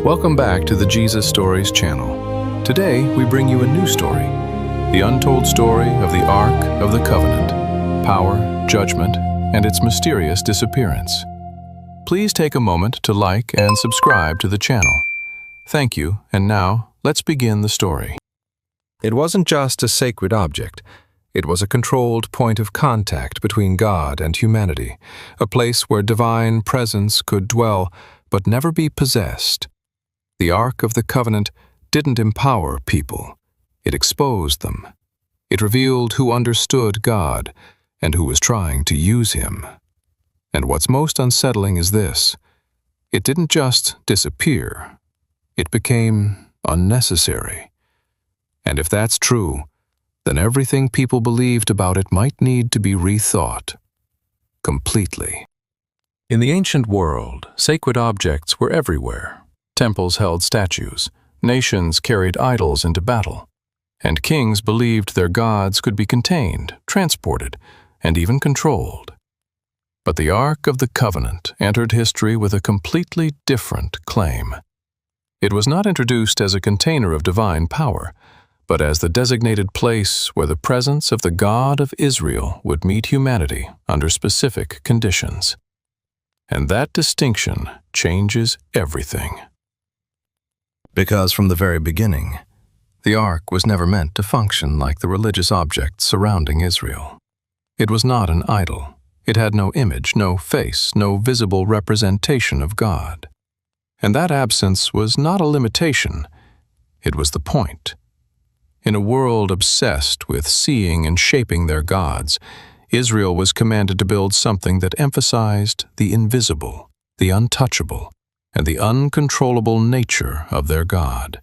Welcome back to the Jesus Stories channel. Today, we bring you a new story, the untold story of the Ark of the Covenant, power, judgment, and its mysterious disappearance. Please take a moment to like and subscribe to the channel. Thank you, and now, let's begin the story. It wasn't just a sacred object. It was a controlled point of contact between God and humanity, a place where divine presence could dwell but never be possessed. The Ark of the Covenant didn't empower people. It exposed them. It revealed who understood God and who was trying to use him. And what's most unsettling is this: it didn't just disappear. It became unnecessary. And if that's true, then everything people believed about it might need to be rethought completely. In the ancient world, sacred objects were everywhere. Temples held statues, nations carried idols into battle, and kings believed their gods could be contained, transported, and even controlled. But the Ark of the Covenant entered history with a completely different claim. It was not introduced as a container of divine power, but as the designated place where the presence of the God of Israel would meet humanity under specific conditions. And that distinction changes everything. Because from the very beginning, the Ark was never meant to function like the religious objects surrounding Israel. It was not an idol. It had no image, no face, no visible representation of God. And that absence was not a limitation. It was the point. In a world obsessed with seeing and shaping their gods, Israel was commanded to build something that emphasized the invisible, the untouchable, and the uncontrollable nature of their God.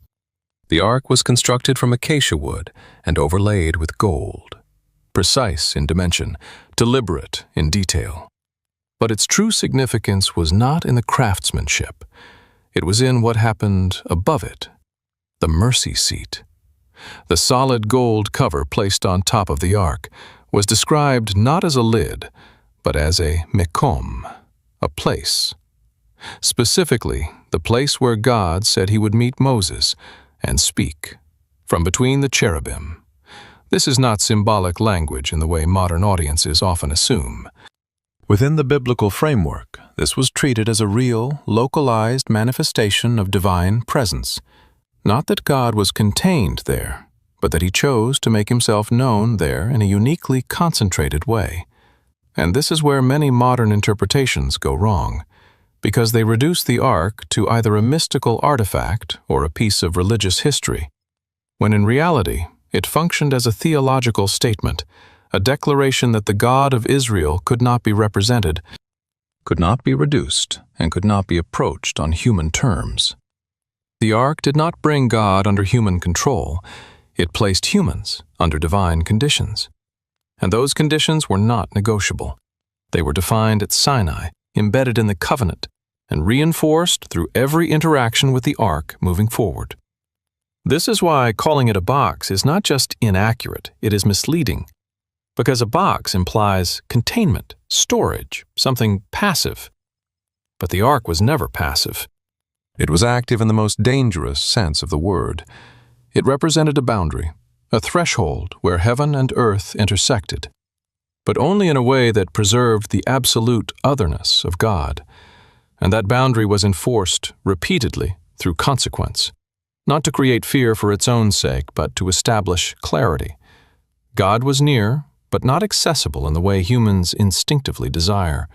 The Ark was constructed from acacia wood and overlaid with gold, precise in dimension, deliberate in detail. But its true significance was not in the craftsmanship. It was in what happened above it, the mercy seat. The solid gold cover placed on top of the Ark was described not as a lid, but as a mekom, a place. Specifically, the place where God said he would meet Moses and speak, from between the cherubim. This is not symbolic language in the way modern audiences often assume. Within the biblical framework, this was treated as a real, localized manifestation of divine presence. Not that God was contained there, but that he chose to make himself known there in a uniquely concentrated way. And this is where many modern interpretations go wrong, because they reduce the Ark to either a mystical artifact or a piece of religious history, when in reality it functioned as a theological statement, a declaration that the God of Israel could not be represented, could not be reduced, and could not be approached on human terms. The Ark did not bring God under human control. It placed humans under divine conditions. And those conditions were not negotiable. They were defined at Sinai, embedded in the covenant, and reinforced through every interaction with the Ark moving forward. This is why calling it a box is not just inaccurate, it is misleading. Because a box implies containment, storage, something passive. But the Ark was never passive. It was active in the most dangerous sense of the word. It represented a boundary, a threshold where heaven and earth intersected, but only in a way that preserved the absolute otherness of God. And that boundary was enforced repeatedly through consequence, not to create fear for its own sake, but to establish clarity. God was near, but not accessible in the way humans instinctively desire.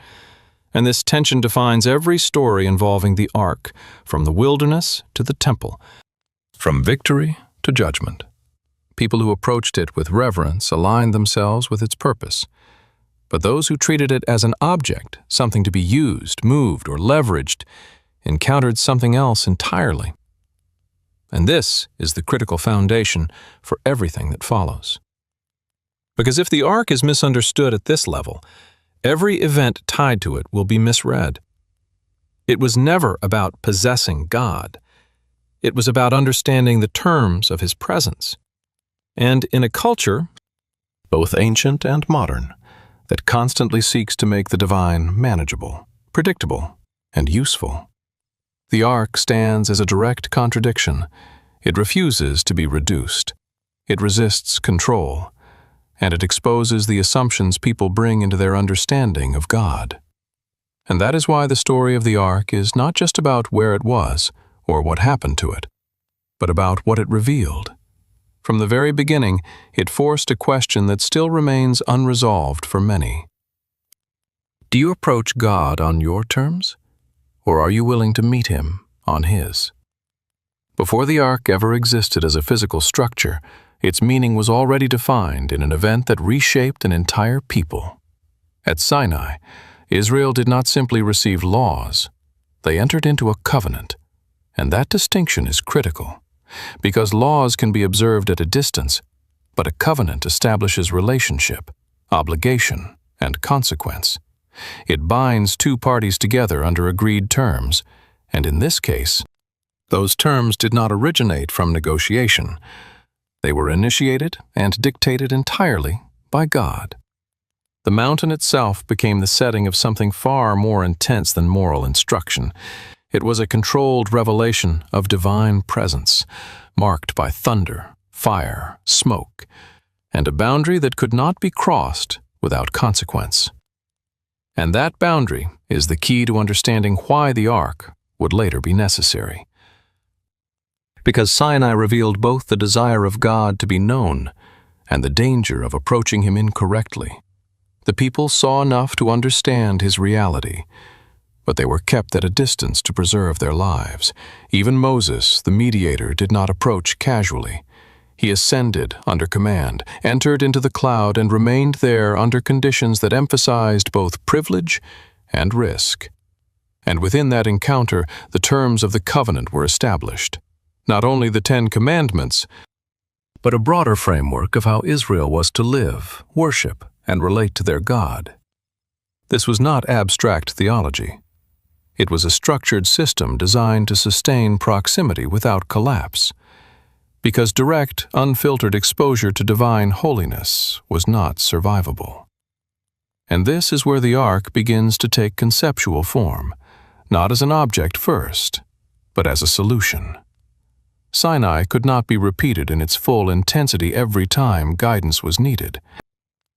And this tension defines every story involving the Ark, from the wilderness to the temple, from victory to judgment. People who approached it with reverence aligned themselves with its purpose. But those who treated it as an object, something to be used, moved, or leveraged, encountered something else entirely. And this is the critical foundation for everything that follows. Because if the Ark is misunderstood at this level, every event tied to it will be misread. It was never about possessing God. It was about understanding the terms of his presence. And in a culture, both ancient and modern, that constantly seeks to make the divine manageable, predictable, and useful, The ark stands as a direct contradiction. It refuses to be reduced. It resists control, and it exposes the assumptions people bring into their understanding of God. And that is why the story of the ark is not just about where it was or what happened to it, but about what it revealed. From the very beginning, it forced a question that still remains unresolved for many. Do you approach God on your terms, or are you willing to meet Him on His? Before the ark ever existed as a physical structure, its meaning was already defined in an event that reshaped an entire people. At Sinai, Israel did not simply receive laws, they entered into a covenant, and that distinction is critical, because laws can be observed at a distance, but a covenant establishes relationship, obligation, and consequence. It binds two parties together under agreed terms, and in this case, those terms did not originate from negotiation. They were initiated and dictated entirely by God. The mountain itself became the setting of something far more intense than moral instruction. It was a controlled revelation of divine presence, marked by thunder, fire, smoke, and a boundary that could not be crossed without consequence. And that boundary is the key to understanding why the ark would later be necessary. Because Sinai revealed both the desire of God to be known and the danger of approaching Him incorrectly. The people saw enough to understand His reality, but they were kept at a distance to preserve their lives. Even Moses, the mediator, did not approach casually. He ascended under command, entered into the cloud, and remained there under conditions that emphasized both privilege and risk. And within that encounter, the terms of the covenant were established. Not only the 10 Commandments, but a broader framework of how Israel was to live, worship, and relate to their God. This was not abstract theology. It was a structured system designed to sustain proximity without collapse, because direct, unfiltered exposure to divine holiness was not survivable. And this is where the ark begins to take conceptual form, not as an object first, but as a solution. Sinai could not be repeated in its full intensity every time guidance was needed.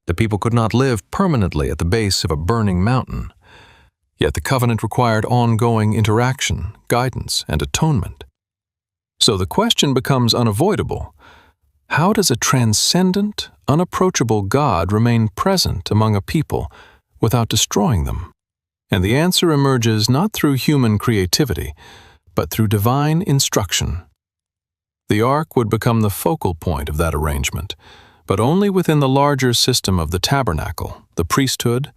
The people could not live permanently at the base of a burning mountain. Yet the covenant required ongoing interaction, guidance, and atonement. So the question becomes unavoidable. How does a transcendent, unapproachable God remain present among a people without destroying them? And the answer emerges not through human creativity, but through divine instruction. The ark would become the focal point of that arrangement, but only within the larger system of the tabernacle, the priesthood,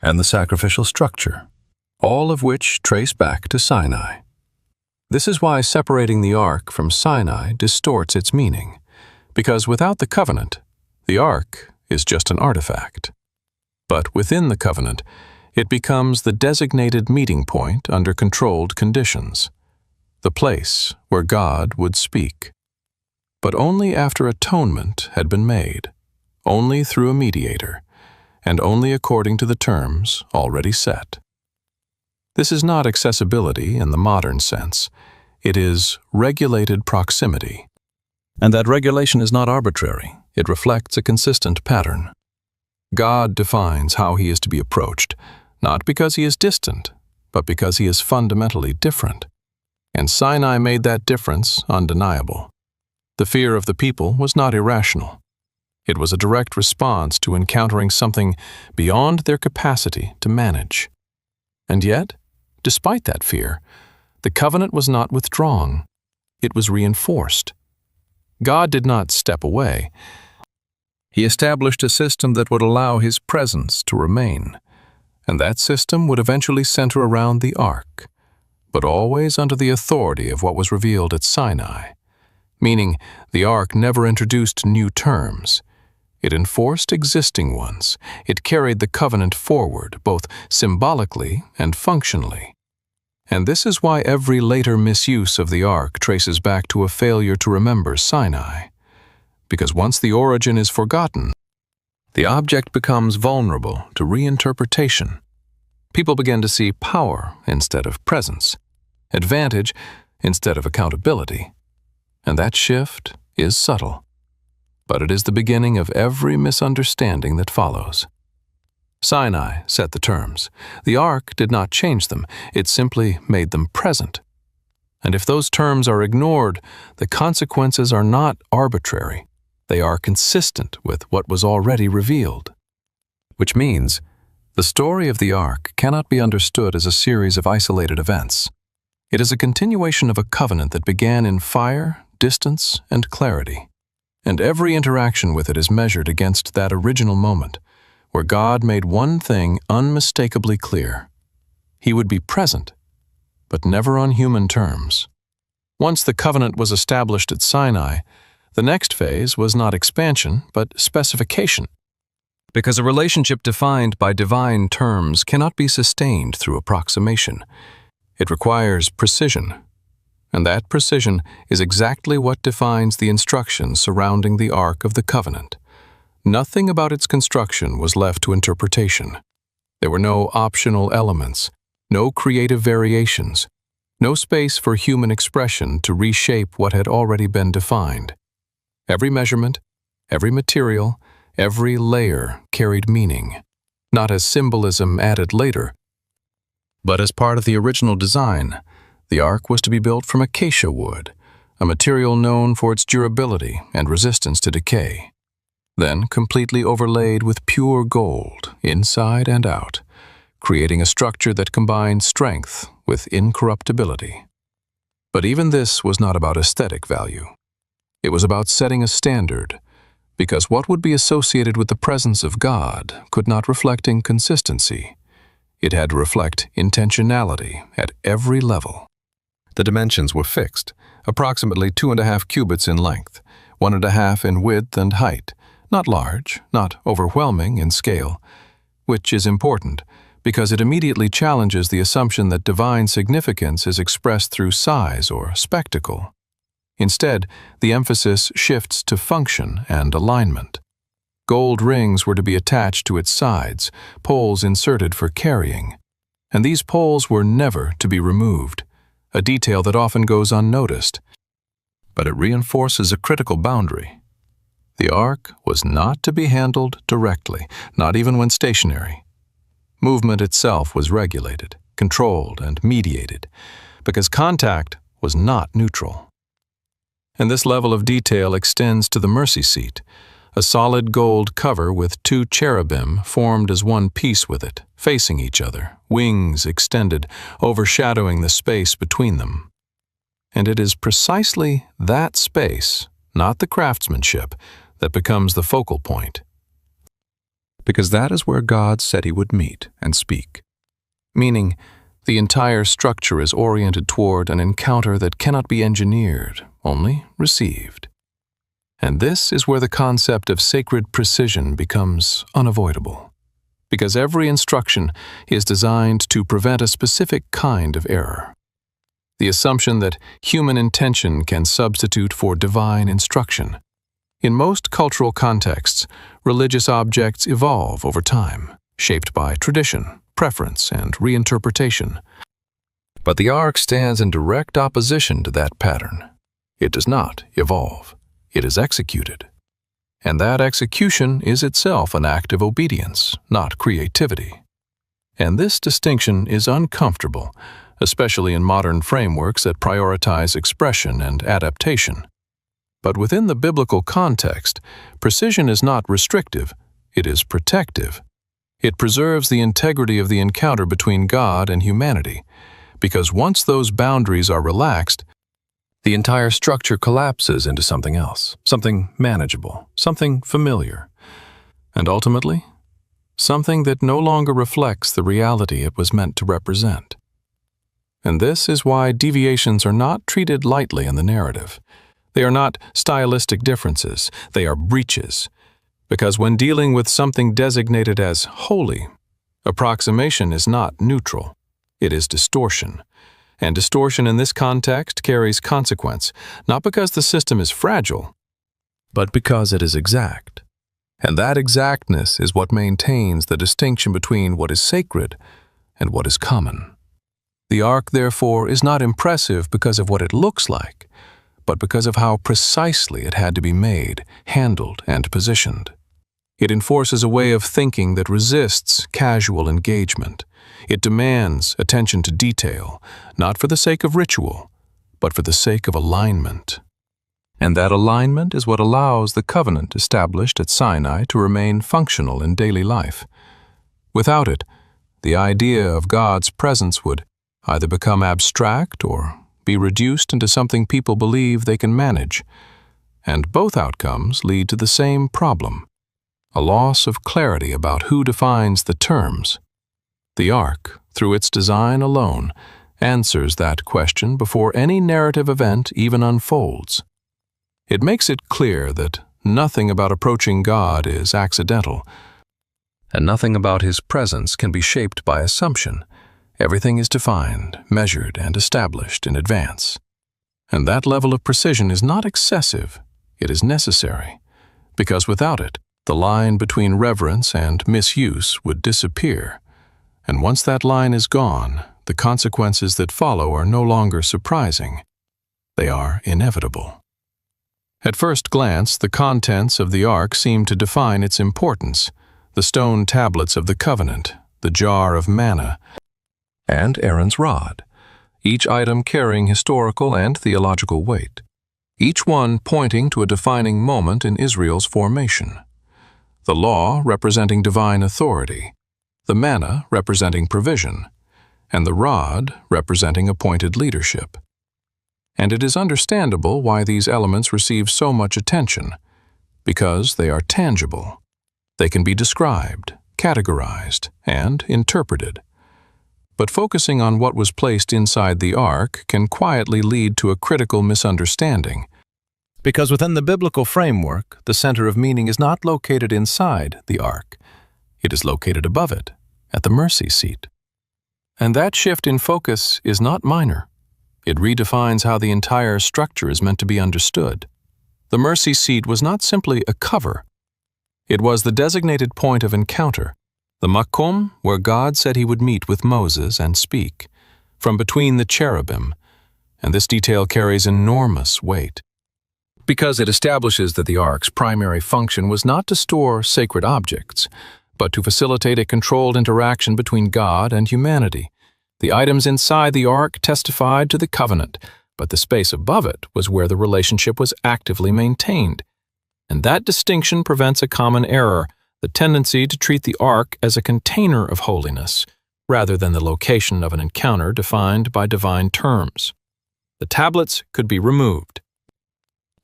and the sacrificial structure, all of which trace back to Sinai. This is why separating the ark from Sinai distorts its meaning, because without the covenant, the ark is just an artifact. But within the covenant, it becomes the designated meeting point under controlled conditions, the place where God would speak. But only after atonement had been made, only through a mediator, and only according to the terms already set. This is not accessibility in the modern sense. It is regulated proximity. And that regulation is not arbitrary. It reflects a consistent pattern. God defines how He is to be approached, not because He is distant, but because He is fundamentally different. And Sinai made that difference undeniable. The fear of the people was not irrational. It was a direct response to encountering something beyond their capacity to manage. And yet, despite that fear, the covenant was not withdrawn. It was reinforced. God did not step away. He established a system that would allow His presence to remain, and that system would eventually center around the ark, but always under the authority of what was revealed at Sinai, meaning the ark never introduced new terms. It enforced existing ones. It carried the covenant forward, both symbolically and functionally. And this is why every later misuse of the ark traces back to a failure to remember Sinai. Because once the origin is forgotten, the object becomes vulnerable to reinterpretation. People begin to see power instead of presence, advantage instead of accountability. And that shift is subtle, but it is the beginning of every misunderstanding that follows. Sinai set the terms. The Ark did not change them, it simply made them present. And if those terms are ignored, the consequences are not arbitrary. They are consistent with what was already revealed. Which means, the story of the Ark cannot be understood as a series of isolated events. It is a continuation of a covenant that began in fire, distance, and clarity. And every interaction with it is measured against that original moment, where God made one thing unmistakably clear. He would be present, but never on human terms. Once the covenant was established at Sinai, the next phase was not expansion, but specification. Because a relationship defined by divine terms cannot be sustained through approximation. It requires precision, and that precision is exactly what defines the instructions surrounding the Ark of the Covenant. Nothing about its construction was left to interpretation. There were no optional elements, no creative variations, no space for human expression to reshape what had already been defined. Every measurement, every material, every layer carried meaning, not as symbolism added later, but as part of the original design. The Ark was to be built from acacia wood, a material known for its durability and resistance to decay, then completely overlaid with pure gold, inside and out, creating a structure that combined strength with incorruptibility. But even this was not about aesthetic value. It was about setting a standard, because what would be associated with the presence of God could not reflect inconsistency. It had to reflect intentionality at every level. The dimensions were fixed, approximately 2.5 cubits in length, 1.5 in width and height, not large, not overwhelming in scale, which is important because it immediately challenges the assumption that divine significance is expressed through size or spectacle. Instead, the emphasis shifts to function and alignment. Gold rings were to be attached to its sides, poles inserted for carrying, and these poles were never to be removed, a detail that often goes unnoticed, but it reinforces a critical boundary. The Ark was not to be handled directly, not even when stationary. Movement itself was regulated, controlled, and mediated, because contact was not neutral. And this level of detail extends to the mercy seat, a solid gold cover with 2 cherubim formed as one piece with it, facing each other, wings extended, overshadowing the space between them. And it is precisely that space, not the craftsmanship, that becomes the focal point. Because that is where God said he would meet and speak. Meaning, the entire structure is oriented toward an encounter that cannot be engineered, only received. And this is where the concept of sacred precision becomes unavoidable, because every instruction is designed to prevent a specific kind of error. The assumption that human intention can substitute for divine instruction. In most cultural contexts, religious objects evolve over time, shaped by tradition, preference, and reinterpretation. But the Ark stands in direct opposition to that pattern. It does not evolve. It is executed. And that execution is itself an act of obedience, not creativity. And this distinction is uncomfortable, especially in modern frameworks that prioritize expression and adaptation. But within the biblical context, precision is not restrictive, it is protective. It preserves the integrity of the encounter between God and humanity, because once those boundaries are relaxed, the entire structure collapses into something else, something manageable, something familiar, and ultimately, something that no longer reflects the reality it was meant to represent. And this is why deviations are not treated lightly in the narrative. They are not stylistic differences, they are breaches. Because when dealing with something designated as holy, approximation is not neutral, it is distortion. And distortion in this context carries consequence, not because the system is fragile, but because it is exact. And that exactness is what maintains the distinction between what is sacred and what is common. The ark, therefore, is not impressive because of what it looks like, but because of how precisely it had to be made, handled, and positioned. It enforces a way of thinking that resists casual engagement. It demands attention to detail, not for the sake of ritual, but for the sake of alignment. And that alignment is what allows the covenant established at Sinai to remain functional in daily life. Without it, the idea of God's presence would either become abstract or be reduced into something people believe they can manage. And both outcomes lead to the same problem: a loss of clarity about who defines the terms. The ark, through its design alone, answers that question before any narrative event even unfolds. It makes it clear that nothing about approaching God is accidental, and nothing about His presence can be shaped by assumption. Everything is defined, measured, and established in advance. And that level of precision is not excessive, it is necessary, because without it, the line between reverence and misuse would disappear. And once that line is gone, the consequences that follow are no longer surprising. They are inevitable. At first glance, the contents of the ark seem to define its importance: the stone tablets of the covenant, the jar of manna, and Aaron's rod, each item carrying historical and theological weight, each one pointing to a defining moment in Israel's formation. The law representing divine authority, the manna representing provision, and the rod representing appointed leadership. And it is understandable why these elements receive so much attention, because they are tangible. They can be described, categorized, and interpreted. But focusing on what was placed inside the ark can quietly lead to a critical misunderstanding. Because within the biblical framework, the center of meaning is not located inside the ark. It is located above it, at the mercy seat. And that shift in focus is not minor. It redefines how the entire structure is meant to be understood. The mercy seat was not simply a cover. It was the designated point of encounter, the makom where God said He would meet with Moses and speak, from between the cherubim, and this detail carries enormous weight, because it establishes that the ark's primary function was not to store sacred objects, but to facilitate a controlled interaction between God and humanity. The items inside the ark testified to the covenant, but the space above it was where the relationship was actively maintained. And that distinction prevents a common error, the tendency to treat the ark as a container of holiness, rather than the location of an encounter defined by divine terms. The tablets could be removed.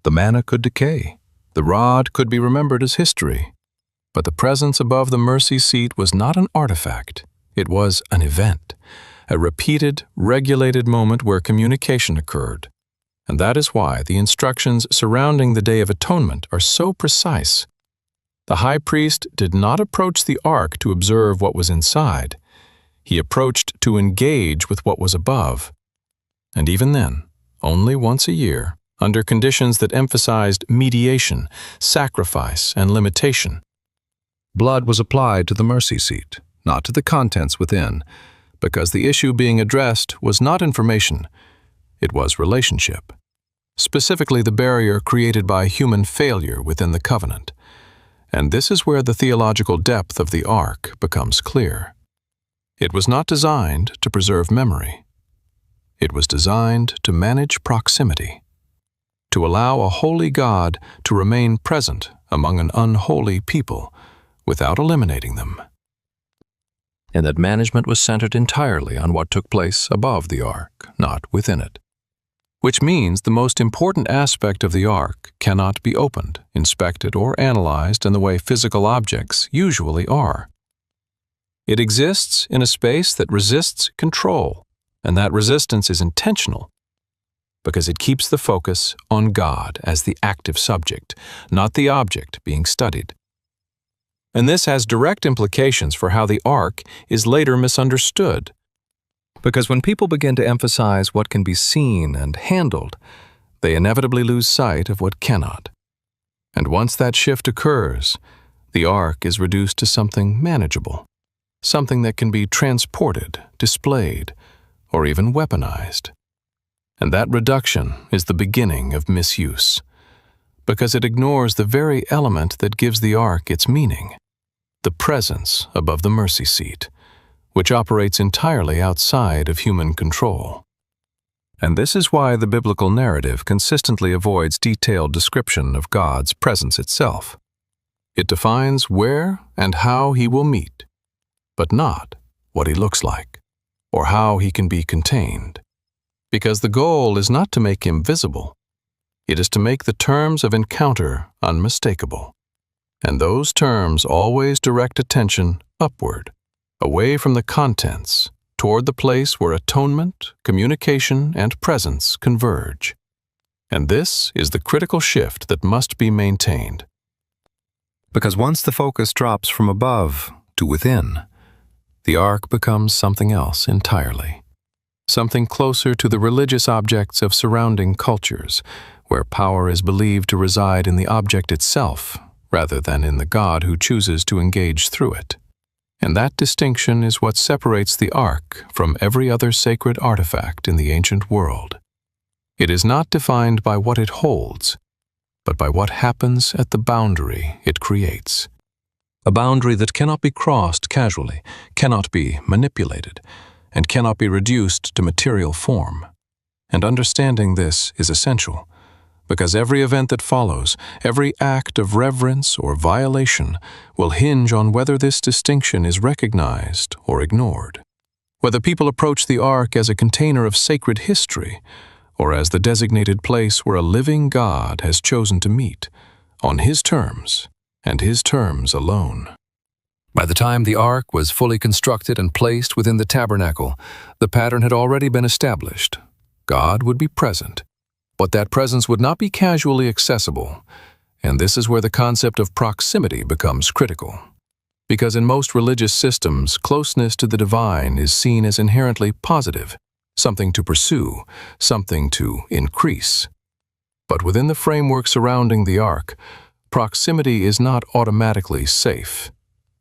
The manna could decay. The rod could be remembered as history. But the presence above the mercy seat was not an artifact. It was an event, a repeated, regulated moment where communication occurred. And that is why the instructions surrounding the Day of Atonement are so precise. The high priest did not approach the ark to observe what was inside. He approached to engage with what was above. And even then, only once a year, under conditions that emphasized mediation, sacrifice, and limitation. Blood was applied to the mercy seat, not to the contents within, because the issue being addressed was not information, it was relationship. Specifically, the barrier created by human failure within the covenant. And this is where the theological depth of the ark becomes clear. It was not designed to preserve memory. It was designed to manage proximity, to allow a holy God to remain present among an unholy people without eliminating them. And that management was centered entirely on what took place above the ark, not within it. Which means the most important aspect of the ark cannot be opened, inspected, or analyzed in the way physical objects usually are. It exists in a space that resists control, and that resistance is intentional, because it keeps the focus on God as the active subject, not the object being studied. And this has direct implications for how the ark is later misunderstood. Because when people begin to emphasize what can be seen and handled, they inevitably lose sight of what cannot. And once that shift occurs, the ark is reduced to something manageable, something that can be transported, displayed, or even weaponized. And that reduction is the beginning of misuse, because it ignores the very element that gives the ark its meaning, the presence above the mercy seat, which operates entirely outside of human control. And this is why the biblical narrative consistently avoids detailed description of God's presence itself. It defines where and how he will meet, but not what he looks like, or how he can be contained. Because the goal is not to make him visible, it is to make the terms of encounter unmistakable. And those terms always direct attention upward, away from the contents, toward the place where atonement, communication, and presence converge. And this is the critical shift that must be maintained. Because once the focus drops from above to within, the ark becomes something else entirely. Something closer to the religious objects of surrounding cultures, where power is believed to reside in the object itself, rather than in the God who chooses to engage through it. And that distinction is what separates the ark from every other sacred artifact in the ancient world. It is not defined by what it holds, but by what happens at the boundary it creates. A boundary that cannot be crossed casually, cannot be manipulated, and cannot be reduced to material form. And understanding this is essential, because every event that follows, every act of reverence or violation, will hinge on whether this distinction is recognized or ignored. Whether people approach the ark as a container of sacred history, or as the designated place where a living God has chosen to meet, on his terms, and his terms alone. By the time the ark was fully constructed and placed within the tabernacle, the pattern had already been established. God would be present, but that presence would not be casually accessible, and this is where the concept of proximity becomes critical. Because in most religious systems, closeness to the divine is seen as inherently positive, something to pursue, something to increase. But within the framework surrounding the ark, proximity is not automatically safe.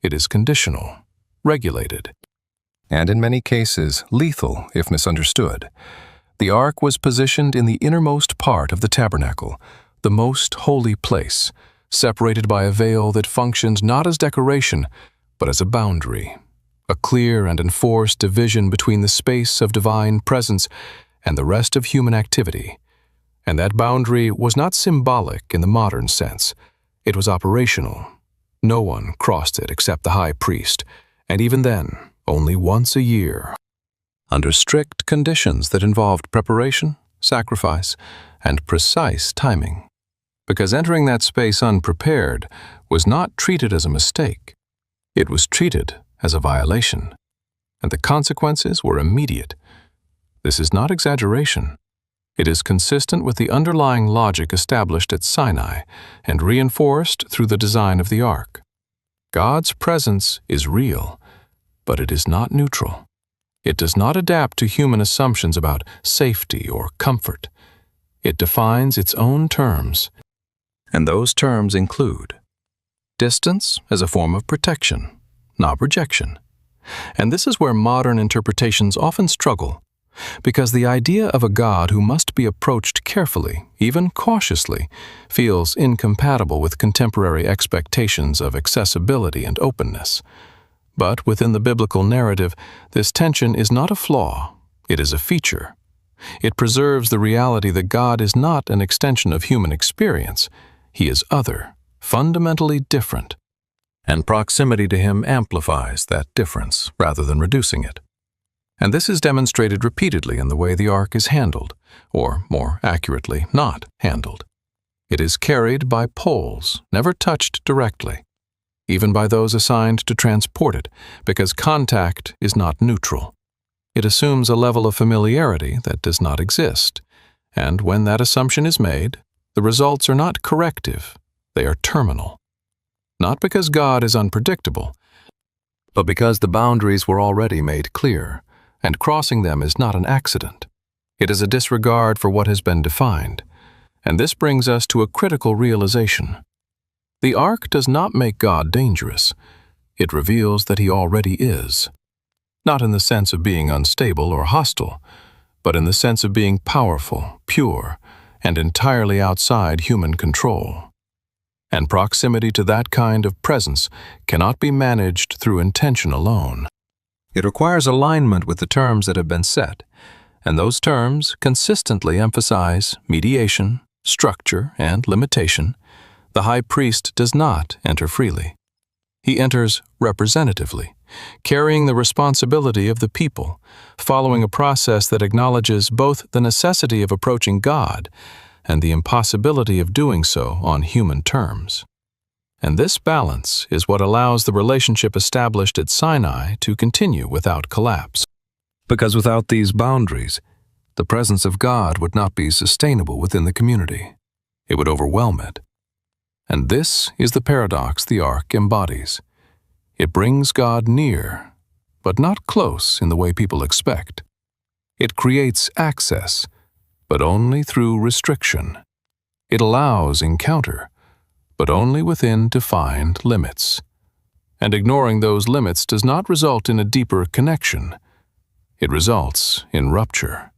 It is conditional, regulated, and in many cases lethal if misunderstood. The ark was positioned in the innermost part of the tabernacle, the most holy place, separated by a veil that functioned not as decoration, but as a boundary, a clear and enforced division between the space of divine presence and the rest of human activity. And that boundary was not symbolic in the modern sense. It was operational. No one crossed it except the high priest, and even then, only once a year, under strict conditions that involved preparation, sacrifice, and precise timing. Because entering that space unprepared was not treated as a mistake. It was treated as a violation, and the consequences were immediate. This is not exaggeration. It is consistent with the underlying logic established at Sinai and reinforced through the design of the ark. God's presence is real, but it is not neutral. It does not adapt to human assumptions about safety or comfort. It defines its own terms, and those terms include distance as a form of protection, not rejection. And this is where modern interpretations often struggle, because the idea of a God who must be approached carefully, even cautiously, feels incompatible with contemporary expectations of accessibility and openness. But within the biblical narrative, this tension is not a flaw, it is a feature. It preserves the reality that God is not an extension of human experience. He is other, fundamentally different. And proximity to him amplifies that difference rather than reducing it. And this is demonstrated repeatedly in the way the ark is handled, or more accurately, not handled. It is carried by poles, never touched directly, even by those assigned to transport it, because contact is not neutral. It assumes a level of familiarity that does not exist, and when that assumption is made, the results are not corrective, they are terminal. Not because God is unpredictable, but because the boundaries were already made clear, and crossing them is not an accident. It is a disregard for what has been defined, and this brings us to a critical realization. The ark does not make God dangerous. It reveals that he already is. not in the sense of being unstable or hostile, but in the sense of being powerful, pure, and entirely outside human control. And proximity to that kind of presence cannot be managed through intention alone. It requires alignment with the terms that have been set, and those terms consistently emphasize mediation, structure, and limitation. The high priest does not enter freely. He enters representatively, carrying the responsibility of the people, following a process that acknowledges both the necessity of approaching God and the impossibility of doing so on human terms. And this balance is what allows the relationship established at Sinai to continue without collapse. Because without these boundaries, the presence of God would not be sustainable within the community. It would overwhelm it. And this is the paradox the Ark embodies. It brings God near, but not close in the way people expect. It creates access, but only through restriction. It allows encounter, but only within defined limits. And ignoring those limits does not result in a deeper connection. It results in rupture.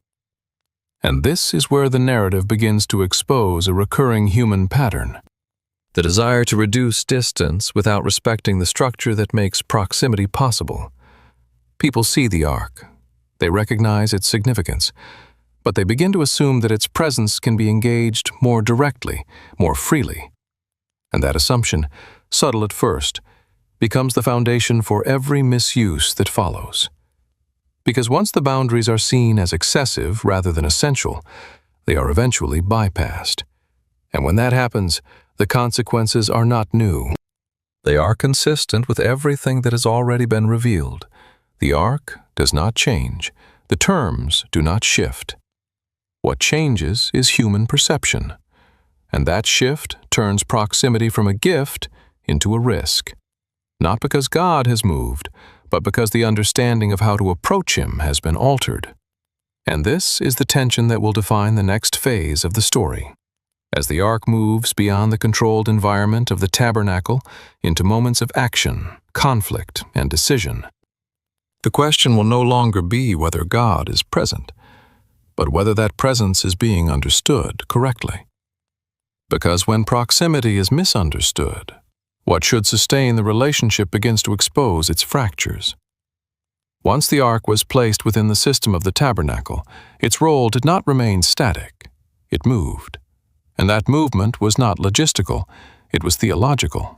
And this is where the narrative begins to expose a recurring human pattern. The desire to reduce distance without respecting the structure that makes proximity possible. People see the Ark. They recognize its significance, but they begin to assume that its presence can be engaged more directly, more freely. And that assumption, subtle at first, becomes the foundation for every misuse that follows. Because once the boundaries are seen as excessive rather than essential, they are eventually bypassed. And when that happens, the consequences are not new. They are consistent with everything that has already been revealed. The Ark does not change. The terms do not shift. What changes is human perception. And that shift turns proximity from a gift into a risk. Not because God has moved, but because the understanding of how to approach Him has been altered. And this is the tension that will define the next phase of the story. As the Ark moves beyond the controlled environment of the tabernacle into moments of action, conflict, and decision, the question will no longer be whether God is present, but whether that presence is being understood correctly. Because when proximity is misunderstood, what should sustain the relationship begins to expose its fractures. Once the Ark was placed within the system of the tabernacle, its role did not remain static. It moved. And that movement was not logistical, it was theological.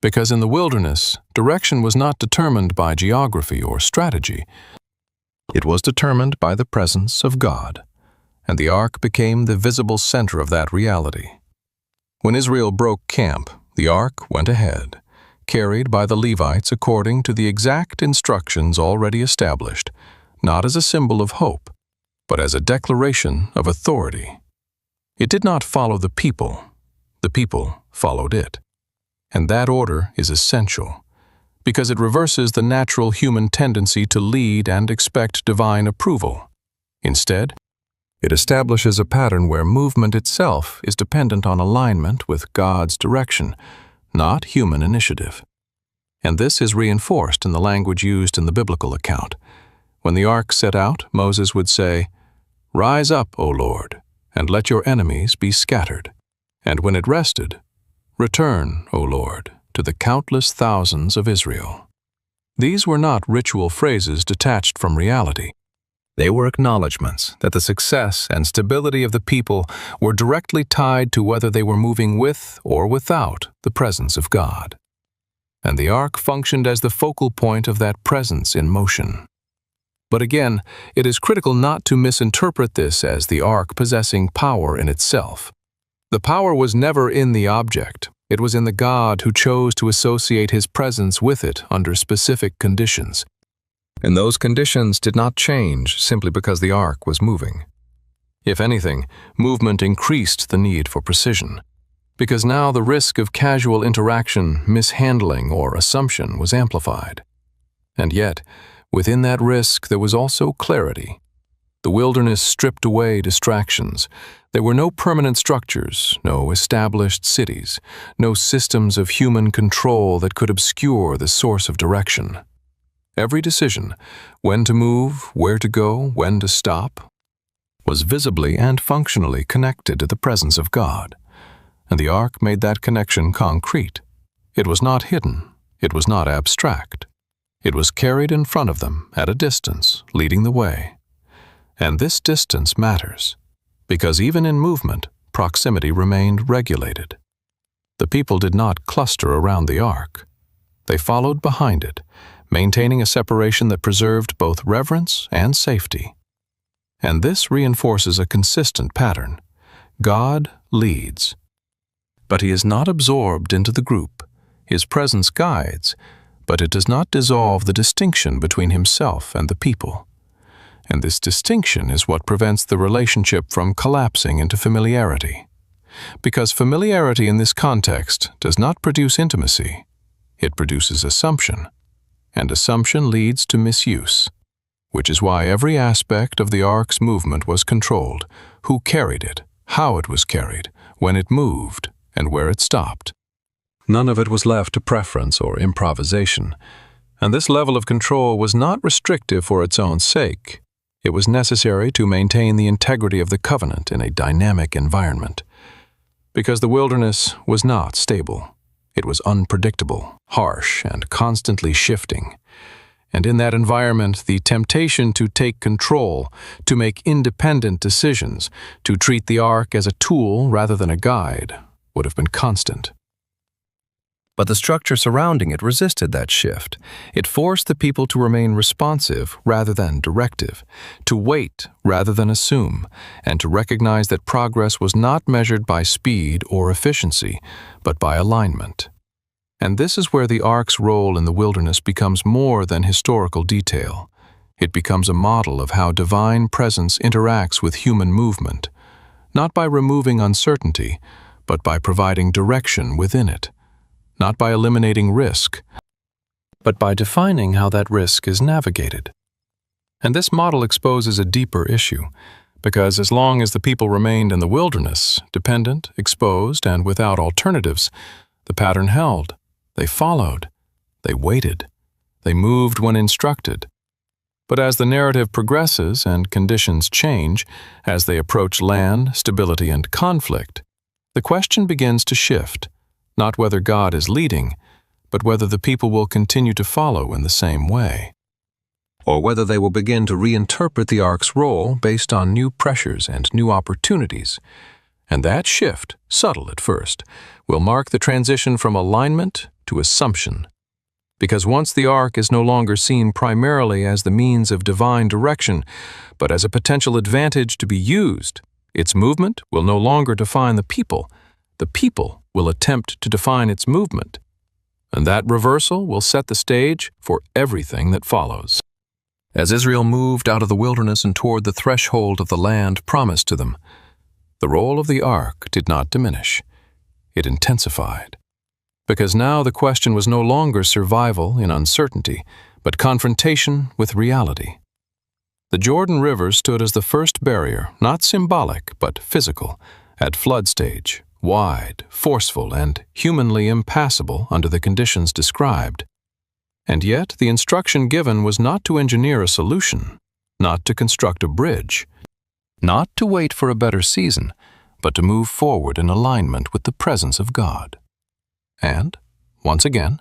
Because in the wilderness, direction was not determined by geography or strategy. It was determined by the presence of God, and the Ark became the visible center of that reality. When Israel broke camp, the Ark went ahead, carried by the Levites according to the exact instructions already established, not as a symbol of hope, but as a declaration of authority. It did not follow the people followed it. And that order is essential, because it reverses the natural human tendency to lead and expect divine approval. Instead, it establishes a pattern where movement itself is dependent on alignment with God's direction, not human initiative. And this is reinforced in the language used in the biblical account. When the Ark set out, Moses would say, "Rise up, O Lord, and let your enemies be scattered." And when it rested, "Return, O Lord, to the countless thousands of Israel." These were not ritual phrases detached from reality. They were acknowledgments that the success and stability of the people were directly tied to whether they were moving with or without the presence of God. And the Ark functioned as the focal point of that presence in motion. But again, it is critical not to misinterpret this as the Ark possessing power in itself. The power was never in the object. It was in the God who chose to associate His presence with it under specific conditions. And those conditions did not change simply because the Ark was moving. If anything, movement increased the need for precision, because now the risk of casual interaction, mishandling, or assumption was amplified. And yet, within that risk, there was also clarity. The wilderness stripped away distractions. There were no permanent structures, no established cities, no systems of human control that could obscure the source of direction. Every decision, when to move, where to go, when to stop, was visibly and functionally connected to the presence of God. And the ark made that connection concrete. It was not hidden. It was not abstract. It was carried in front of them at a distance, leading the way. And this distance matters, because even in movement, proximity remained regulated. The people did not cluster around the ark. They followed behind it, maintaining a separation that preserved both reverence and safety. And this reinforces a consistent pattern. God leads. But he is not absorbed into the group. His presence guides, but it does not dissolve the distinction between himself and the people. And this distinction is what prevents the relationship from collapsing into familiarity. Because familiarity in this context does not produce intimacy, it produces assumption, and assumption leads to misuse, which is why every aspect of the ark's movement was controlled: who carried it, how it was carried, when it moved, and where it stopped. None of it was left to preference or improvisation, and this level of control was not restrictive for its own sake. It was necessary to maintain the integrity of the covenant in a dynamic environment, because the wilderness was not stable. It was unpredictable, harsh, and constantly shifting. And in that environment, the temptation to take control, to make independent decisions, to treat the ark as a tool rather than a guide, would have been constant. But the structure surrounding it resisted that shift. It forced the people to remain responsive rather than directive, to wait rather than assume, and to recognize that progress was not measured by speed or efficiency, but by alignment. And this is where the ark's role in the wilderness becomes more than historical detail. It becomes a model of how divine presence interacts with human movement, not by removing uncertainty, but by providing direction within it. Not by eliminating risk, but by defining how that risk is navigated. And this model exposes a deeper issue, because as long as the people remained in the wilderness, dependent, exposed, and without alternatives, the pattern held. They followed. They waited. They moved when instructed. But as the narrative progresses and conditions change, as they approach land, stability, and conflict, the question begins to shift. Not whether God is leading, but whether the people will continue to follow in the same way. Or whether they will begin to reinterpret the ark's role based on new pressures and new opportunities. And that shift, subtle at first, will mark the transition from alignment to assumption. Because once the ark is no longer seen primarily as the means of divine direction, but as a potential advantage to be used, its movement will no longer define the people. The people will attempt to define its movement, and that reversal will set the stage for everything that follows. As Israel moved out of the wilderness and toward the threshold of the land promised to them, the role of the ark did not diminish. It intensified. Because now the question was no longer survival in uncertainty, but confrontation with reality. The Jordan River stood as the first barrier, not symbolic, but physical, at flood stage. Wide, forceful, and humanly impassable under the conditions described. And yet the instruction given was not to engineer a solution, not to construct a bridge, not to wait for a better season, but to move forward in alignment with the presence of God. And, once again,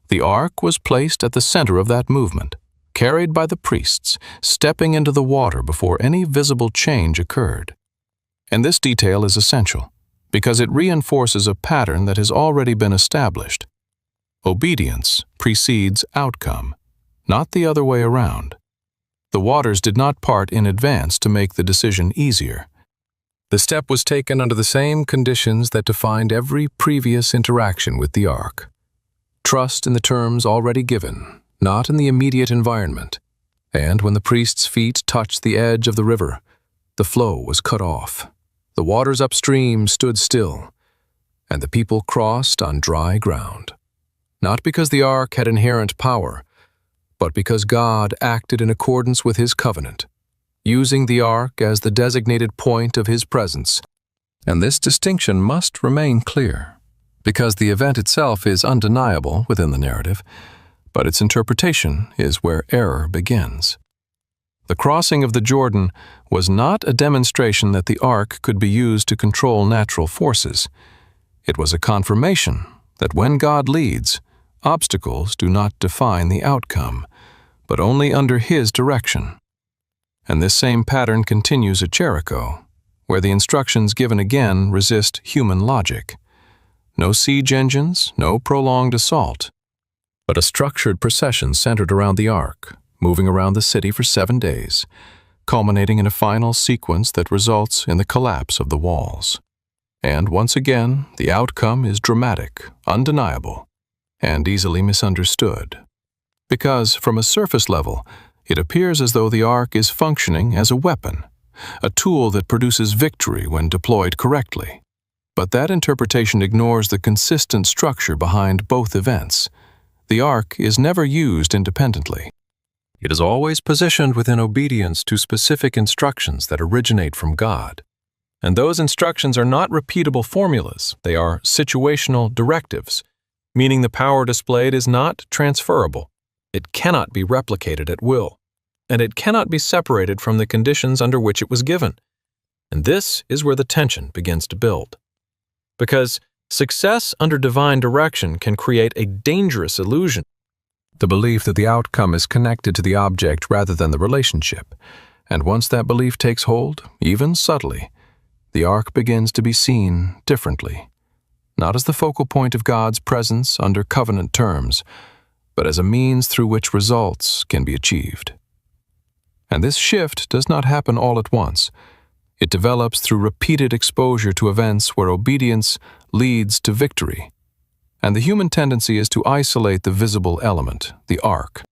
the ark was placed at the center of that movement, carried by the priests, stepping into the water before any visible change occurred. And this detail is essential, because it reinforces a pattern that has already been established. Obedience precedes outcome, not the other way around. The waters did not part in advance to make the decision easier. The step was taken under the same conditions that defined every previous interaction with the ark. Trust in the terms already given, not in the immediate environment. And when the priest's feet touched the edge of the river, the flow was cut off. The waters upstream stood still, and the people crossed on dry ground. Not because the ark had inherent power, but because God acted in accordance with his covenant, using the ark as the designated point of his presence. And this distinction must remain clear, because the event itself is undeniable within the narrative, but its interpretation is where error begins. The crossing of the Jordan was not a demonstration that the ark could be used to control natural forces. It was a confirmation that when God leads, obstacles do not define the outcome, but only under His direction. And this same pattern continues at Jericho, where the instructions given again resist human logic. No siege engines, no prolonged assault, but a structured procession centered around the ark, moving around the city for 7 days, culminating in a final sequence that results in the collapse of the walls. And once again, the outcome is dramatic, undeniable, and easily misunderstood. Because, from a surface level, it appears as though the ark is functioning as a weapon, a tool that produces victory when deployed correctly. But that interpretation ignores the consistent structure behind both events. The ark is never used independently. It is always positioned within obedience to specific instructions that originate from God. And those instructions are not repeatable formulas, they are situational directives, meaning the power displayed is not transferable. It cannot be replicated at will, and it cannot be separated from the conditions under which it was given. And this is where the tension begins to build. Because success under divine direction can create a dangerous illusion. The belief that the outcome is connected to the object rather than the relationship. And once that belief takes hold, even subtly, the ark begins to be seen differently. Not as the focal point of God's presence under covenant terms, but as a means through which results can be achieved. And this shift does not happen all at once. It develops through repeated exposure to events where obedience leads to victory. And the human tendency is to isolate the visible element, the ark,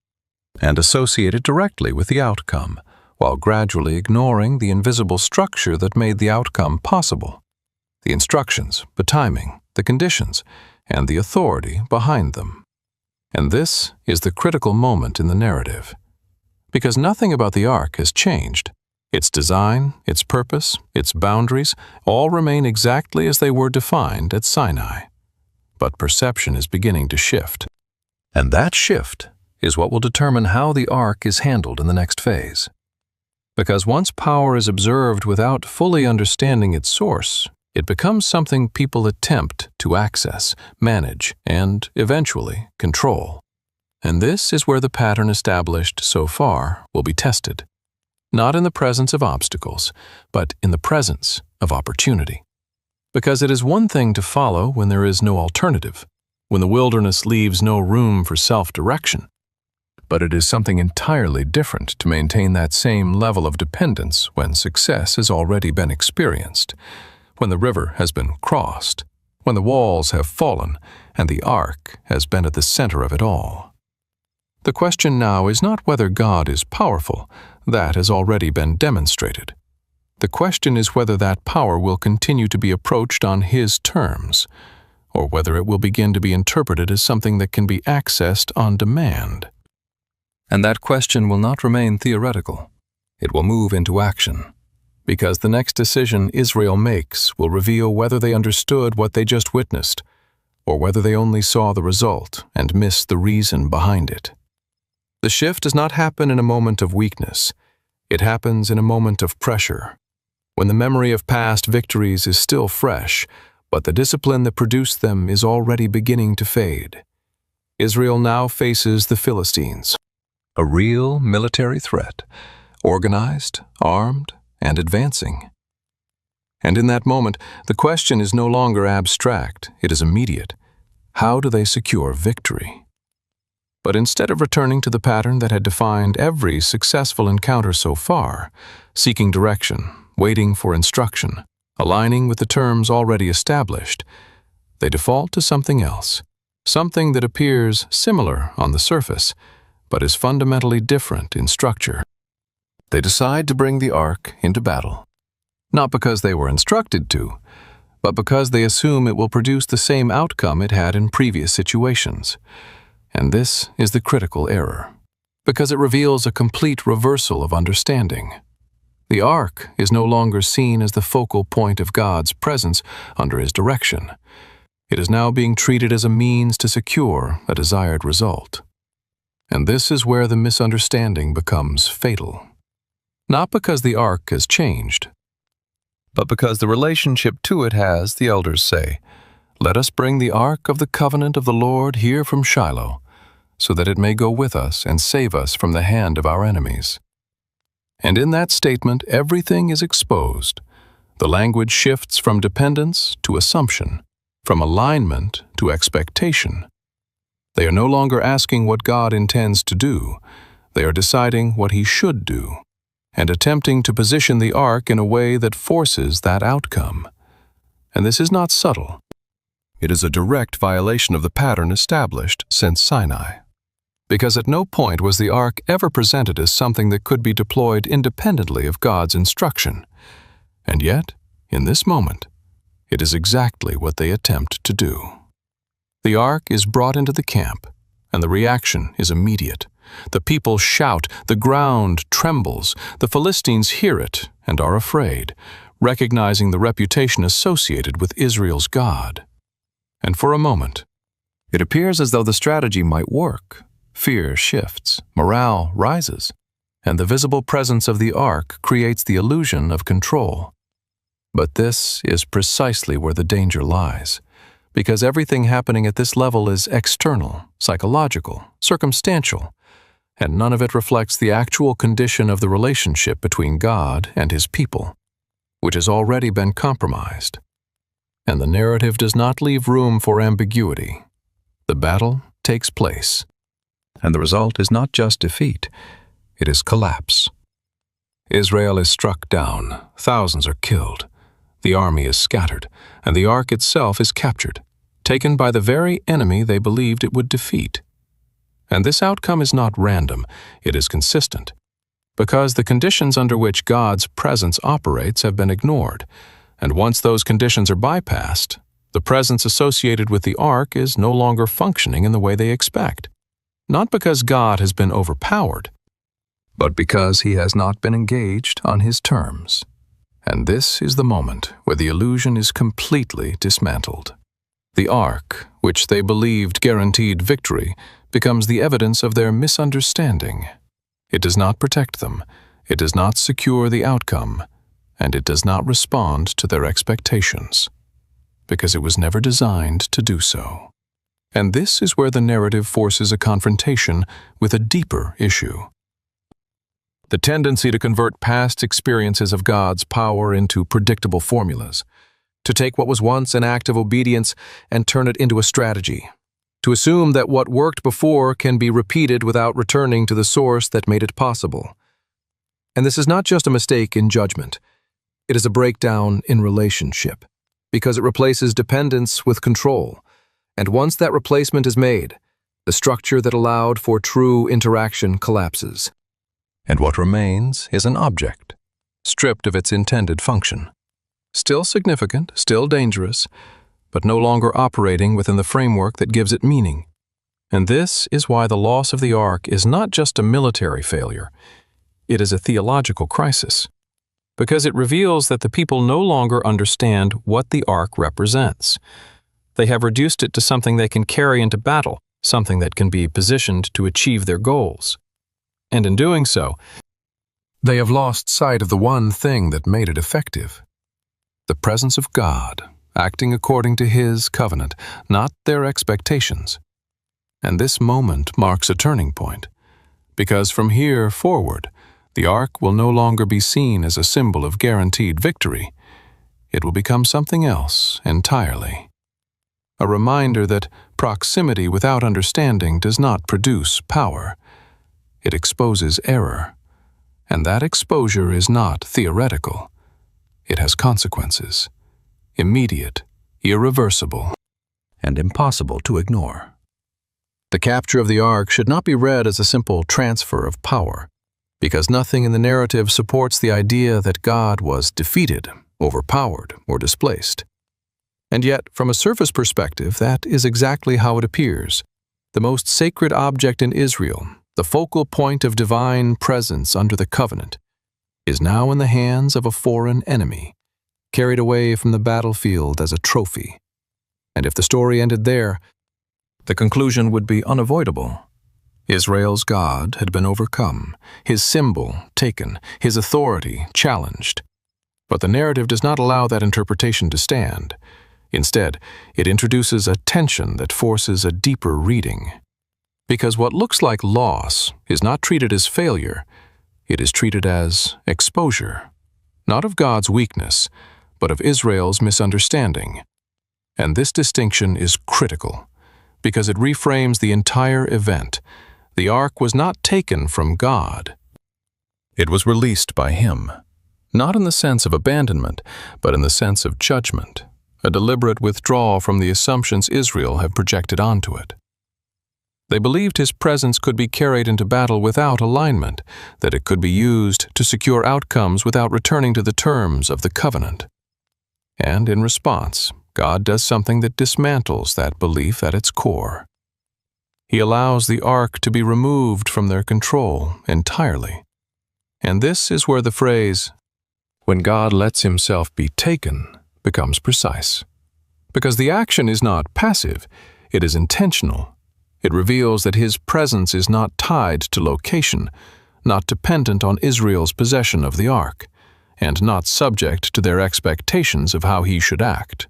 and associate it directly with the outcome, while gradually ignoring the invisible structure that made the outcome possible. The instructions, the timing, the conditions, and the authority behind them. And this is the critical moment in the narrative. Because nothing about the ark has changed. Its design, its purpose, its boundaries, all remain exactly as they were defined at Sinai. But perception is beginning to shift. And that shift is what will determine how the ark is handled in the next phase. Because once power is observed without fully understanding its source, it becomes something people attempt to access, manage, and, eventually, control. And this is where the pattern established so far will be tested. Not in the presence of obstacles, but in the presence of opportunity. Because it is one thing to follow when there is no alternative, when the wilderness leaves no room for self-direction. But it is something entirely different to maintain that same level of dependence when success has already been experienced, when the river has been crossed, when the walls have fallen, and the ark has been at the center of it all. The question now is not whether God is powerful. That has already been demonstrated. The question is whether that power will continue to be approached on His terms, or whether it will begin to be interpreted as something that can be accessed on demand. And that question will not remain theoretical. It will move into action, because the next decision Israel makes will reveal whether they understood what they just witnessed, or whether they only saw the result and missed the reason behind it. The shift does not happen in a moment of weakness. It happens in a moment of pressure, when the memory of past victories is still fresh, but the discipline that produced them is already beginning to fade. Israel now faces the Philistines, a real military threat, organized, armed, and advancing. And in that moment, the question is no longer abstract, it is immediate. How do they secure victory? But instead of returning to the pattern that had defined every successful encounter so far, seeking direction, waiting for instruction, aligning with the terms already established, they default to something else, something that appears similar on the surface, but is fundamentally different in structure. They decide to bring the ark into battle, not because they were instructed to, but because they assume it will produce the same outcome it had in previous situations. And this is the critical error, because it reveals a complete reversal of understanding. The ark is no longer seen as the focal point of God's presence under His direction. It is now being treated as a means to secure a desired result. And this is where the misunderstanding becomes fatal. Not because the ark has changed, but because the relationship to it has, the elders say, "Let us bring the ark of the covenant of the Lord here from Shiloh, so that it may go with us and save us from the hand of our enemies." And in that statement, everything is exposed. The language shifts from dependence to assumption, from alignment to expectation. They are no longer asking what God intends to do. They are deciding what He should do, and attempting to position the ark in a way that forces that outcome. And this is not subtle. It is a direct violation of the pattern established since Sinai. Because at no point was the ark ever presented as something that could be deployed independently of God's instruction. And yet, in this moment, it is exactly what they attempt to do. The ark is brought into the camp, and the reaction is immediate. The people shout, the ground trembles, the Philistines hear it and are afraid, recognizing the reputation associated with Israel's God. And for a moment, it appears as though the strategy might work. Fear shifts, morale rises, and the visible presence of the ark creates the illusion of control. But this is precisely where the danger lies, because everything happening at this level is external, psychological, circumstantial, and none of it reflects the actual condition of the relationship between God and His people, which has already been compromised. And the narrative does not leave room for ambiguity. The battle takes place, and the result is not just defeat, it is collapse. Israel is struck down, thousands are killed, the army is scattered, and the ark itself is captured, taken by the very enemy they believed it would defeat. And this outcome is not random, it is consistent, because the conditions under which God's presence operates have been ignored, and once those conditions are bypassed, the presence associated with the ark is no longer functioning in the way they expect. Not because God has been overpowered, but because He has not been engaged on His terms. And this is the moment where the illusion is completely dismantled. The ark, which they believed guaranteed victory, becomes the evidence of their misunderstanding. It does not protect them, it does not secure the outcome, and it does not respond to their expectations, because it was never designed to do so. And this is where the narrative forces a confrontation with a deeper issue. The tendency to convert past experiences of God's power into predictable formulas, to take what was once an act of obedience and turn it into a strategy, to assume that what worked before can be repeated without returning to the source that made it possible. And this is not just a mistake in judgment, it is a breakdown in relationship, because it replaces dependence with control. And once that replacement is made, the structure that allowed for true interaction collapses. And what remains is an object, stripped of its intended function. Still significant, still dangerous, but no longer operating within the framework that gives it meaning. And this is why the loss of the ark is not just a military failure, it is a theological crisis, because it reveals that the people no longer understand what the ark represents. They have reduced it to something they can carry into battle, something that can be positioned to achieve their goals. And in doing so, they have lost sight of the one thing that made it effective: the presence of God, acting according to His covenant, not their expectations. And this moment marks a turning point, because from here forward, the ark will no longer be seen as a symbol of guaranteed victory. It will become something else entirely. A reminder that proximity without understanding does not produce power. It exposes error, and that exposure is not theoretical. It has consequences, immediate, irreversible, and impossible to ignore. The capture of the ark should not be read as a simple transfer of power, because nothing in the narrative supports the idea that God was defeated, overpowered, or displaced. And yet, from a surface perspective, that is exactly how it appears. The most sacred object in Israel, the focal point of divine presence under the covenant, is now in the hands of a foreign enemy, carried away from the battlefield as a trophy. And if the story ended there, the conclusion would be unavoidable. Israel's God had been overcome, his symbol taken, his authority challenged. But the narrative does not allow that interpretation to stand. Instead, it introduces a tension that forces a deeper reading. Because what looks like loss is not treated as failure, it is treated as exposure, not of God's weakness, but of Israel's misunderstanding. And this distinction is critical, because it reframes the entire event. The ark was not taken from God. It was released by him, not in the sense of abandonment, but in the sense of judgment, a deliberate withdrawal from the assumptions Israel had projected onto it. They believed his presence could be carried into battle without alignment, that it could be used to secure outcomes without returning to the terms of the covenant. And in response, God does something that dismantles that belief at its core. He allows the ark to be removed from their control entirely. And this is where the phrase, "when God lets himself be taken," becomes precise. Because the action is not passive, it is intentional. It reveals that his presence is not tied to location, not dependent on Israel's possession of the ark, and not subject to their expectations of how he should act.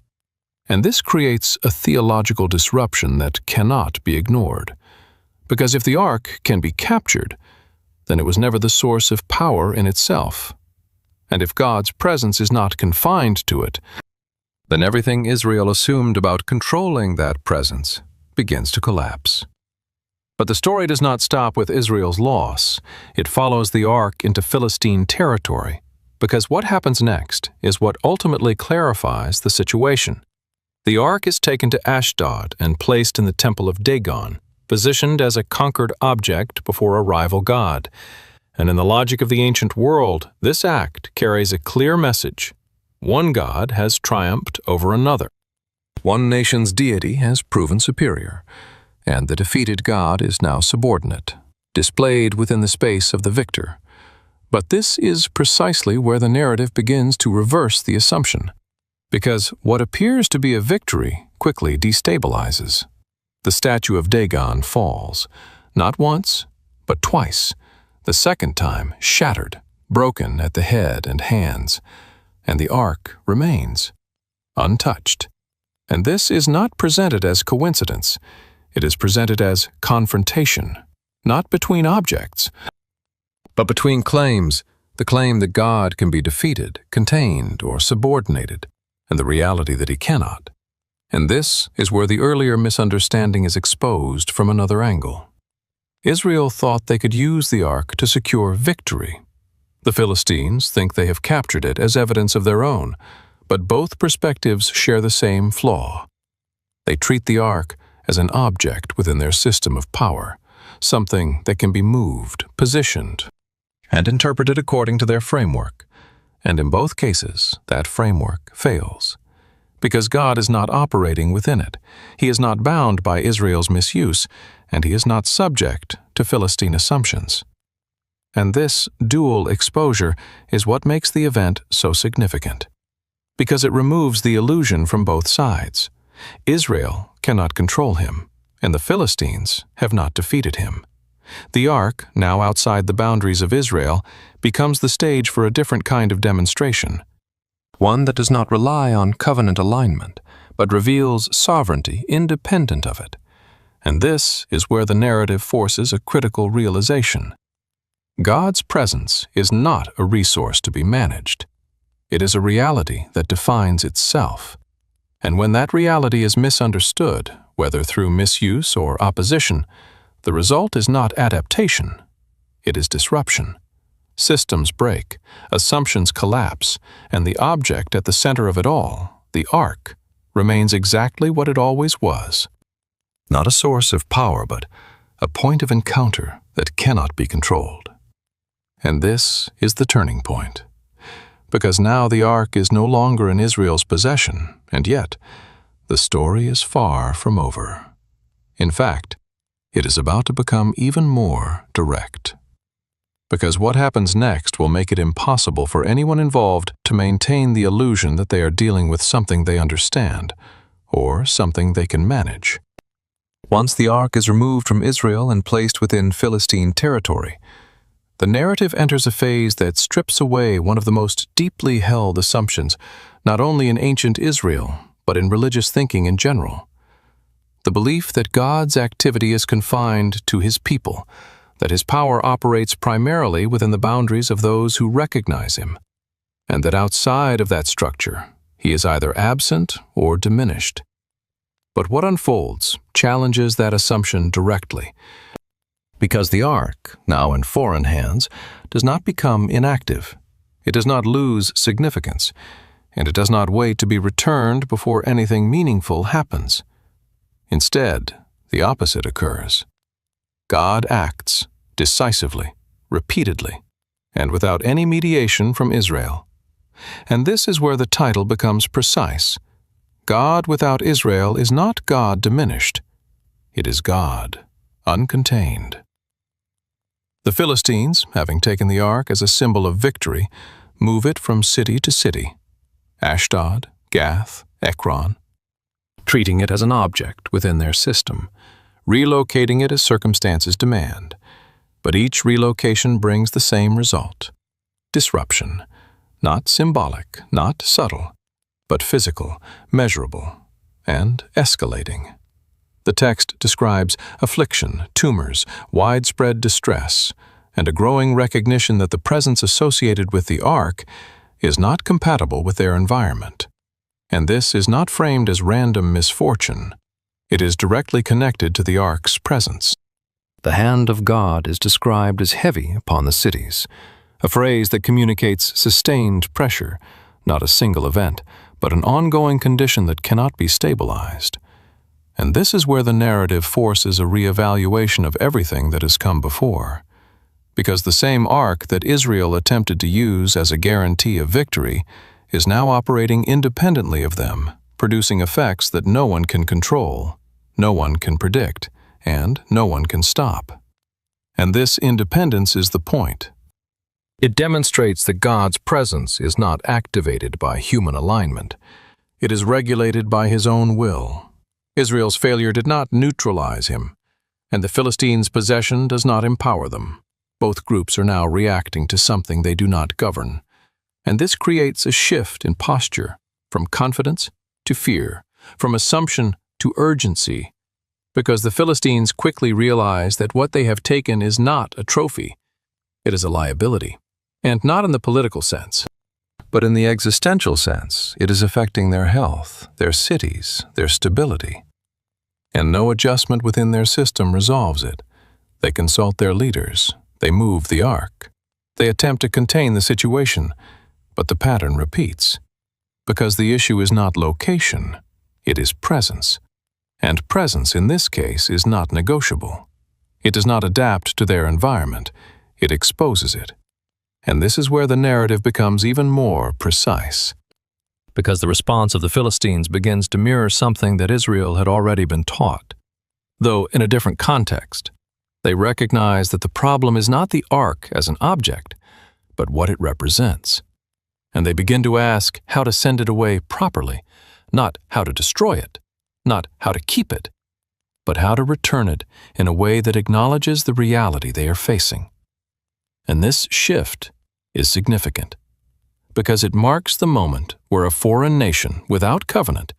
And this creates a theological disruption that cannot be ignored. Because if the ark can be captured, then it was never the source of power in itself. And if God's presence is not confined to it, then everything Israel assumed about controlling that presence begins to collapse. But the story does not stop with Israel's loss. It follows the ark into Philistine territory, because what happens next is what ultimately clarifies the situation. The ark is taken to Ashdod and placed in the temple of Dagon, positioned as a conquered object before a rival god. And in the logic of the ancient world, this act carries a clear message. One god has triumphed over another. One nation's deity has proven superior, and the defeated god is now subordinate, displayed within the space of the victor. But this is precisely where the narrative begins to reverse the assumption, because what appears to be a victory quickly destabilizes. The statue of Dagon falls, not once, but twice, the second time shattered, broken at the head and hands, and the ark remains, untouched. And this is not presented as coincidence. It is presented as confrontation, not between objects, but between claims, the claim that God can be defeated, contained, or subordinated, and the reality that he cannot. And this is where the earlier misunderstanding is exposed from another angle. Israel thought they could use the ark to secure victory. The Philistines think they have captured it as evidence of their own, but both perspectives share the same flaw. They treat the ark as an object within their system of power, something that can be moved, positioned, and interpreted according to their framework. And in both cases, that framework fails. Because God is not operating within it. He is not bound by Israel's misuse, and he is not subject to Philistine assumptions. And this dual exposure is what makes the event so significant, because it removes the illusion from both sides. Israel cannot control him, and the Philistines have not defeated him. The ark, now outside the boundaries of Israel, becomes the stage for a different kind of demonstration, one that does not rely on covenant alignment, but reveals sovereignty independent of it. And this is where the narrative forces a critical realization. God's presence is not a resource to be managed. It is a reality that defines itself. And when that reality is misunderstood, whether through misuse or opposition, the result is not adaptation, it is disruption. Systems break, assumptions collapse, and the object at the center of it all, the ark, remains exactly what it always was. Not a source of power, but a point of encounter that cannot be controlled. And this is the turning point. Because now the ark is no longer in Israel's possession, and yet the story is far from over. In fact, it is about to become even more direct. Because what happens next will make it impossible for anyone involved to maintain the illusion that they are dealing with something they understand, or something they can manage. Once the ark is removed from Israel and placed within Philistine territory, the narrative enters a phase that strips away one of the most deeply held assumptions, not only in ancient Israel, but in religious thinking in general. The belief that God's activity is confined to His people, that His power operates primarily within the boundaries of those who recognize Him, and that outside of that structure, He is either absent or diminished. But what unfolds challenges that assumption directly, because the ark, now in foreign hands, does not become inactive. It does not lose significance, and it does not wait to be returned before anything meaningful happens. Instead, the opposite occurs. God acts decisively, repeatedly, and without any mediation from Israel. And this is where the title becomes precise. God without Israel is not God diminished. It is God uncontained. The Philistines, having taken the ark as a symbol of victory, move it from city to city, Ashdod, Gath, Ekron, treating it as an object within their system, relocating it as circumstances demand. But each relocation brings the same result: disruption, not symbolic, not subtle, but physical, measurable, and escalating. The text describes affliction, tumors, widespread distress, and a growing recognition that the presence associated with the ark is not compatible with their environment. And this is not framed as random misfortune. It is directly connected to the ark's presence. The hand of God is described as heavy upon the cities, a phrase that communicates sustained pressure, not a single event, but an ongoing condition that cannot be stabilized. And this is where the narrative forces a reevaluation of everything that has come before. Because the same ark that Israel attempted to use as a guarantee of victory is now operating independently of them, producing effects that no one can control, no one can predict, and no one can stop. And this independence is the point. It demonstrates that God's presence is not activated by human alignment. It is regulated by His own will. Israel's failure did not neutralize Him, and the Philistines' possession does not empower them. Both groups are now reacting to something they do not govern. And this creates a shift in posture, from confidence to fear, from assumption to urgency, because the Philistines quickly realize that what they have taken is not a trophy. It is a liability, and not in the political sense, but in the existential sense. It is affecting their health, their cities, their stability. And no adjustment within their system resolves it. They consult their leaders. They move the ark. They attempt to contain the situation, but the pattern repeats. Because the issue is not location, it is presence. And presence in this case is not negotiable. It does not adapt to their environment. It exposes it. And this is where the narrative becomes even more precise. Because the response of the Philistines begins to mirror something that Israel had already been taught, though in a different context. They recognize that the problem is not the ark as an object, but what it represents. And they begin to ask how to send it away properly, not how to destroy it, not how to keep it, but how to return it in a way that acknowledges the reality they are facing. And this shift is significant, because it marks the moment where a foreign nation without covenant,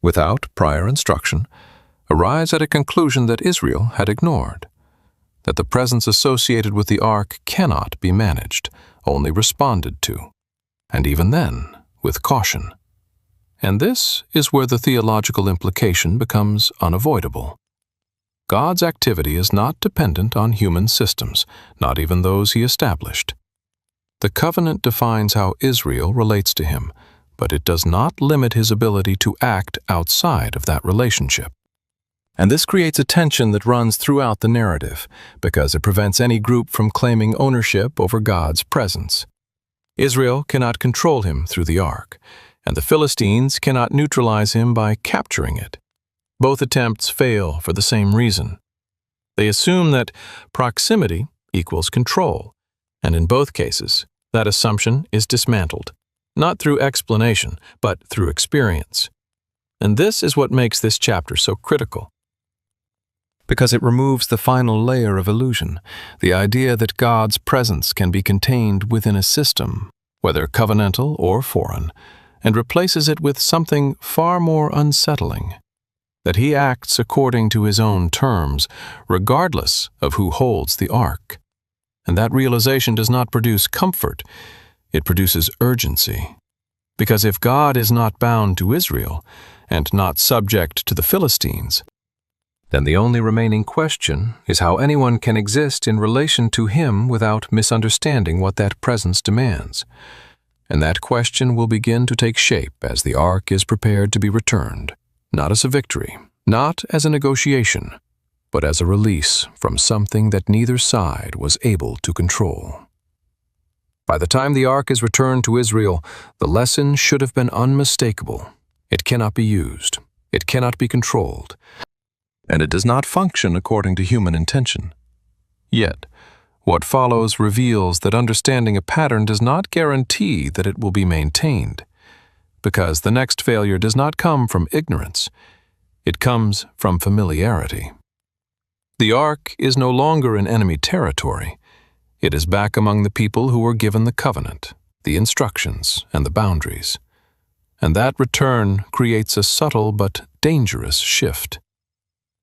without prior instruction, arrives at a conclusion that Israel had ignored, that the presence associated with the ark cannot be managed, only responded to, and even then, with caution. And this is where the theological implication becomes unavoidable. God's activity is not dependent on human systems, not even those He established. The covenant defines how Israel relates to Him, but it does not limit His ability to act outside of that relationship. And this creates a tension that runs throughout the narrative, because it prevents any group from claiming ownership over God's presence. Israel cannot control Him through the ark, and the Philistines cannot neutralize Him by capturing it. Both attempts fail for the same reason. They assume that proximity equals control, and in both cases, that assumption is dismantled, not through explanation, but through experience. And this is what makes this chapter so critical. because it removes the final layer of illusion, the idea that God's presence can be contained within a system, whether covenantal or foreign, and replaces it with something far more unsettling, that he acts according to his own terms, regardless of who holds the ark. And that realization does not produce comfort, it produces urgency. Because if God is not bound to Israel, and not subject to the Philistines, then the only remaining question is how anyone can exist in relation to him without misunderstanding what that presence demands. And that question will begin to take shape as the ark is prepared to be returned, not as a victory, not as a negotiation, but as a release from something that neither side was able to control. By the time the ark is returned to Israel, the lesson should have been unmistakable. It cannot be used, it cannot be controlled, and it does not function according to human intention. Yet, what follows reveals that understanding a pattern does not guarantee that it will be maintained, because the next failure does not come from ignorance, it comes from familiarity. The ark is no longer in enemy territory. It is back among the people who were given the covenant, the instructions, and the boundaries. And that return creates a subtle but dangerous shift.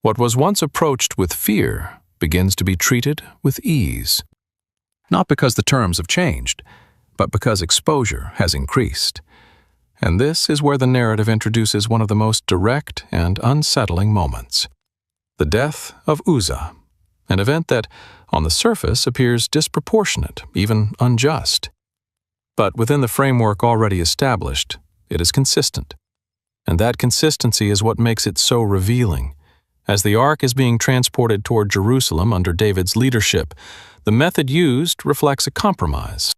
What was once approached with fear begins to be treated with ease. Not because the terms have changed, but because exposure has increased. And this is where the narrative introduces one of the most direct and unsettling moments: the death of Uzzah, an event that, on the surface, appears disproportionate, even unjust. But within the framework already established, it is consistent. And that consistency is what makes it so revealing. As the ark is being transported toward Jerusalem under David's leadership, the method used reflects a compromise.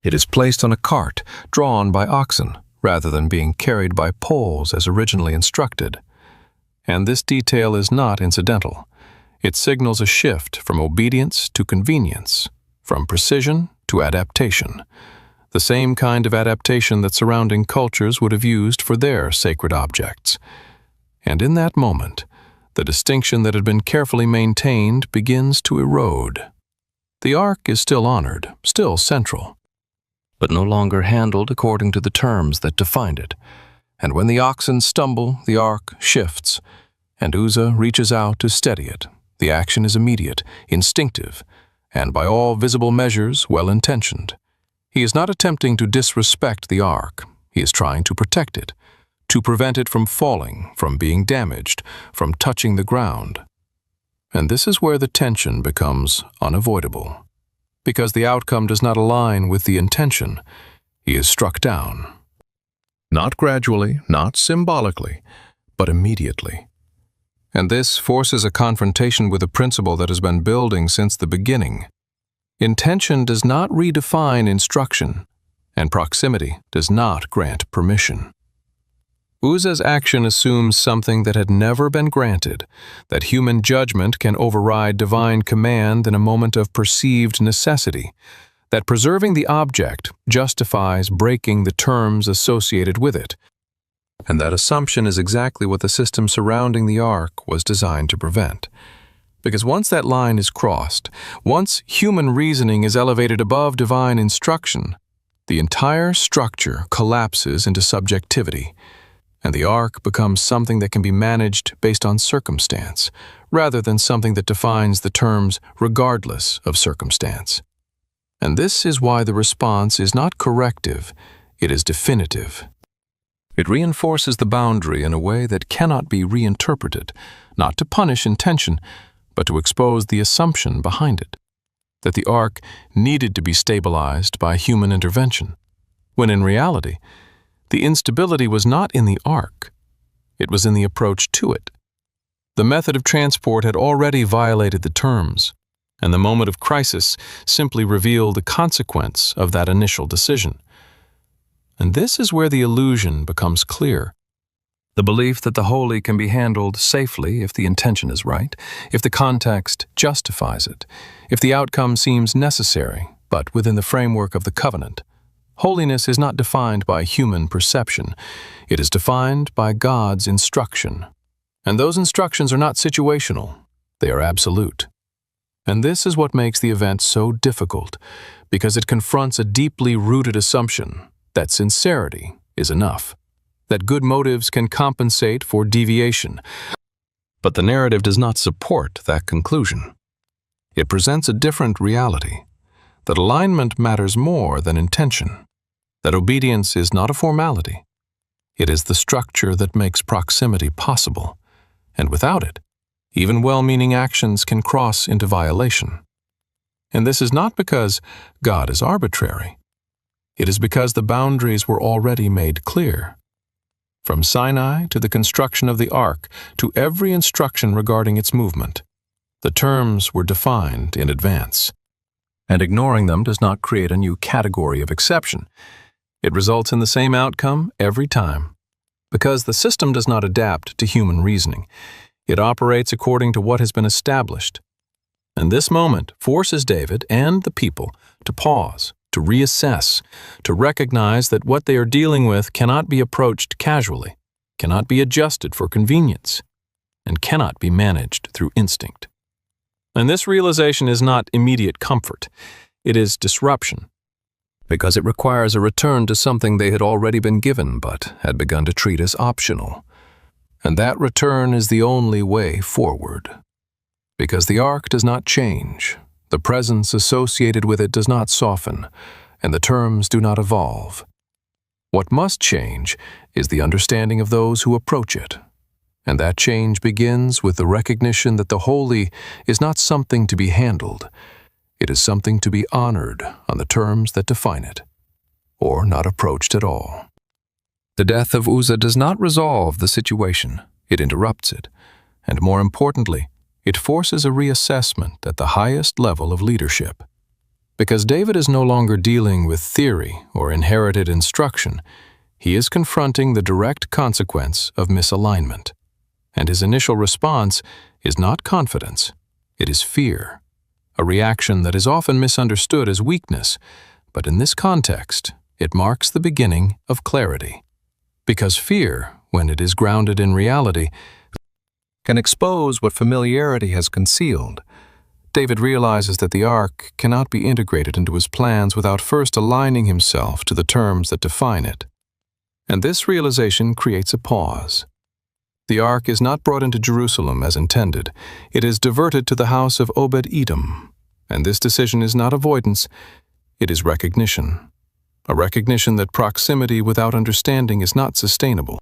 It is placed on a cart drawn by oxen, rather than being carried by poles as originally instructed. And this detail is not incidental. It signals a shift from obedience to convenience, from precision to adaptation, the same kind of adaptation that surrounding cultures would have used for their sacred objects. And in that moment, the distinction that had been carefully maintained begins to erode. The ark is still honored, still central, but no longer handled according to the terms that defined it. And when the oxen stumble, the ark shifts, and Uzzah reaches out to steady it. The action is immediate, instinctive, and by all visible measures well-intentioned. He is not attempting to disrespect the ark. He is trying to protect it, to prevent it from falling, from being damaged, from touching the ground. And this is where the tension becomes unavoidable. Because the outcome does not align with the intention, he is struck down. Not gradually, not symbolically, but immediately. And this forces a confrontation with a principle that has been building since the beginning. Intention does not redefine instruction, and proximity does not grant permission. Uzzah's action assumes something that had never been granted, that human judgment can override divine command in a moment of perceived necessity, that preserving the object justifies breaking the terms associated with it. And that assumption is exactly what the system surrounding the ark was designed to prevent. Because once that line is crossed, once human reasoning is elevated above divine instruction, the entire structure collapses into subjectivity, and the ark becomes something that can be managed based on circumstance, rather than something that defines the terms regardless of circumstance. And this is why the response is not corrective, it is definitive. It reinforces the boundary in a way that cannot be reinterpreted, not to punish intention, but to expose the assumption behind it, that the ark needed to be stabilized by human intervention, when in reality, the instability was not in the ark, it was in the approach to it. The method of transport had already violated the terms, and the moment of crisis simply revealed the consequence of that initial decision. And this is where the illusion becomes clear. The belief that the holy can be handled safely if the intention is right, if the context justifies it, if the outcome seems necessary, but within the framework of the covenant. Holiness is not defined by human perception. It is defined by God's instruction. And those instructions are not situational. They are absolute. And this is what makes the event so difficult, because it confronts a deeply rooted assumption that sincerity is enough, that good motives can compensate for deviation. But the narrative does not support that conclusion. It presents a different reality, that alignment matters more than intention, that obedience is not a formality. It is the structure that makes proximity possible, and without it, even well-meaning actions can cross into violation. And this is not because God is arbitrary. It is because the boundaries were already made clear. From Sinai to the construction of the ark, to every instruction regarding its movement, the terms were defined in advance. And ignoring them does not create a new category of exception. It results in the same outcome every time. Because the system does not adapt to human reasoning, it operates according to what has been established. And this moment forces David and the people to pause, to reassess, to recognize that what they are dealing with cannot be approached casually, cannot be adjusted for convenience, and cannot be managed through instinct. And this realization is not immediate comfort, it is disruption, because it requires a return to something they had already been given but had begun to treat as optional. And that return is the only way forward. Because the ark does not change, the presence associated with it does not soften, and the terms do not evolve. What must change is the understanding of those who approach it. And that change begins with the recognition that the holy is not something to be handled. It is something to be honored on the terms that define it, or not approached at all. The death of Uzzah does not resolve the situation, it interrupts it, and more importantly, it forces a reassessment at the highest level of leadership. Because David is no longer dealing with theory or inherited instruction, he is confronting the direct consequence of misalignment. And his initial response is not confidence, it is fear, a reaction that is often misunderstood as weakness, but in this context, it marks the beginning of clarity. Because fear, when it is grounded in reality, can expose what familiarity has concealed. David realizes that the ark cannot be integrated into his plans without first aligning himself to the terms that define it. And this realization creates a pause. The ark is not brought into Jerusalem as intended. It is diverted to the house of Obed-Edom. And this decision is not avoidance, it is recognition. A recognition that proximity without understanding is not sustainable,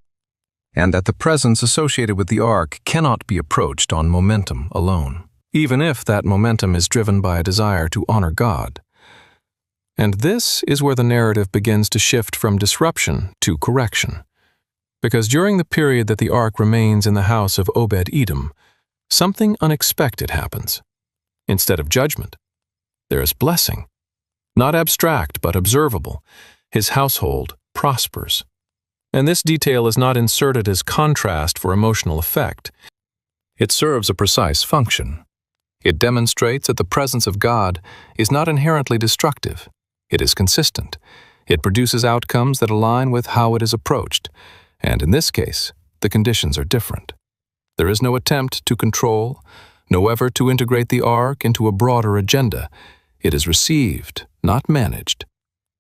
and that the presence associated with the ark cannot be approached on momentum alone, even if that momentum is driven by a desire to honor God. And this is where the narrative begins to shift from disruption to correction. Because during the period that the ark remains in the house of Obed-Edom, something unexpected happens. Instead of judgment, there is blessing. Not abstract, but observable. His household prospers. And this detail is not inserted as contrast for emotional effect. It serves a precise function. It demonstrates that the presence of God is not inherently destructive. It is consistent. It produces outcomes that align with how it is approached. And in this case, the conditions are different. There is no attempt to control, no effort to integrate the ark into a broader agenda. It is received, not managed.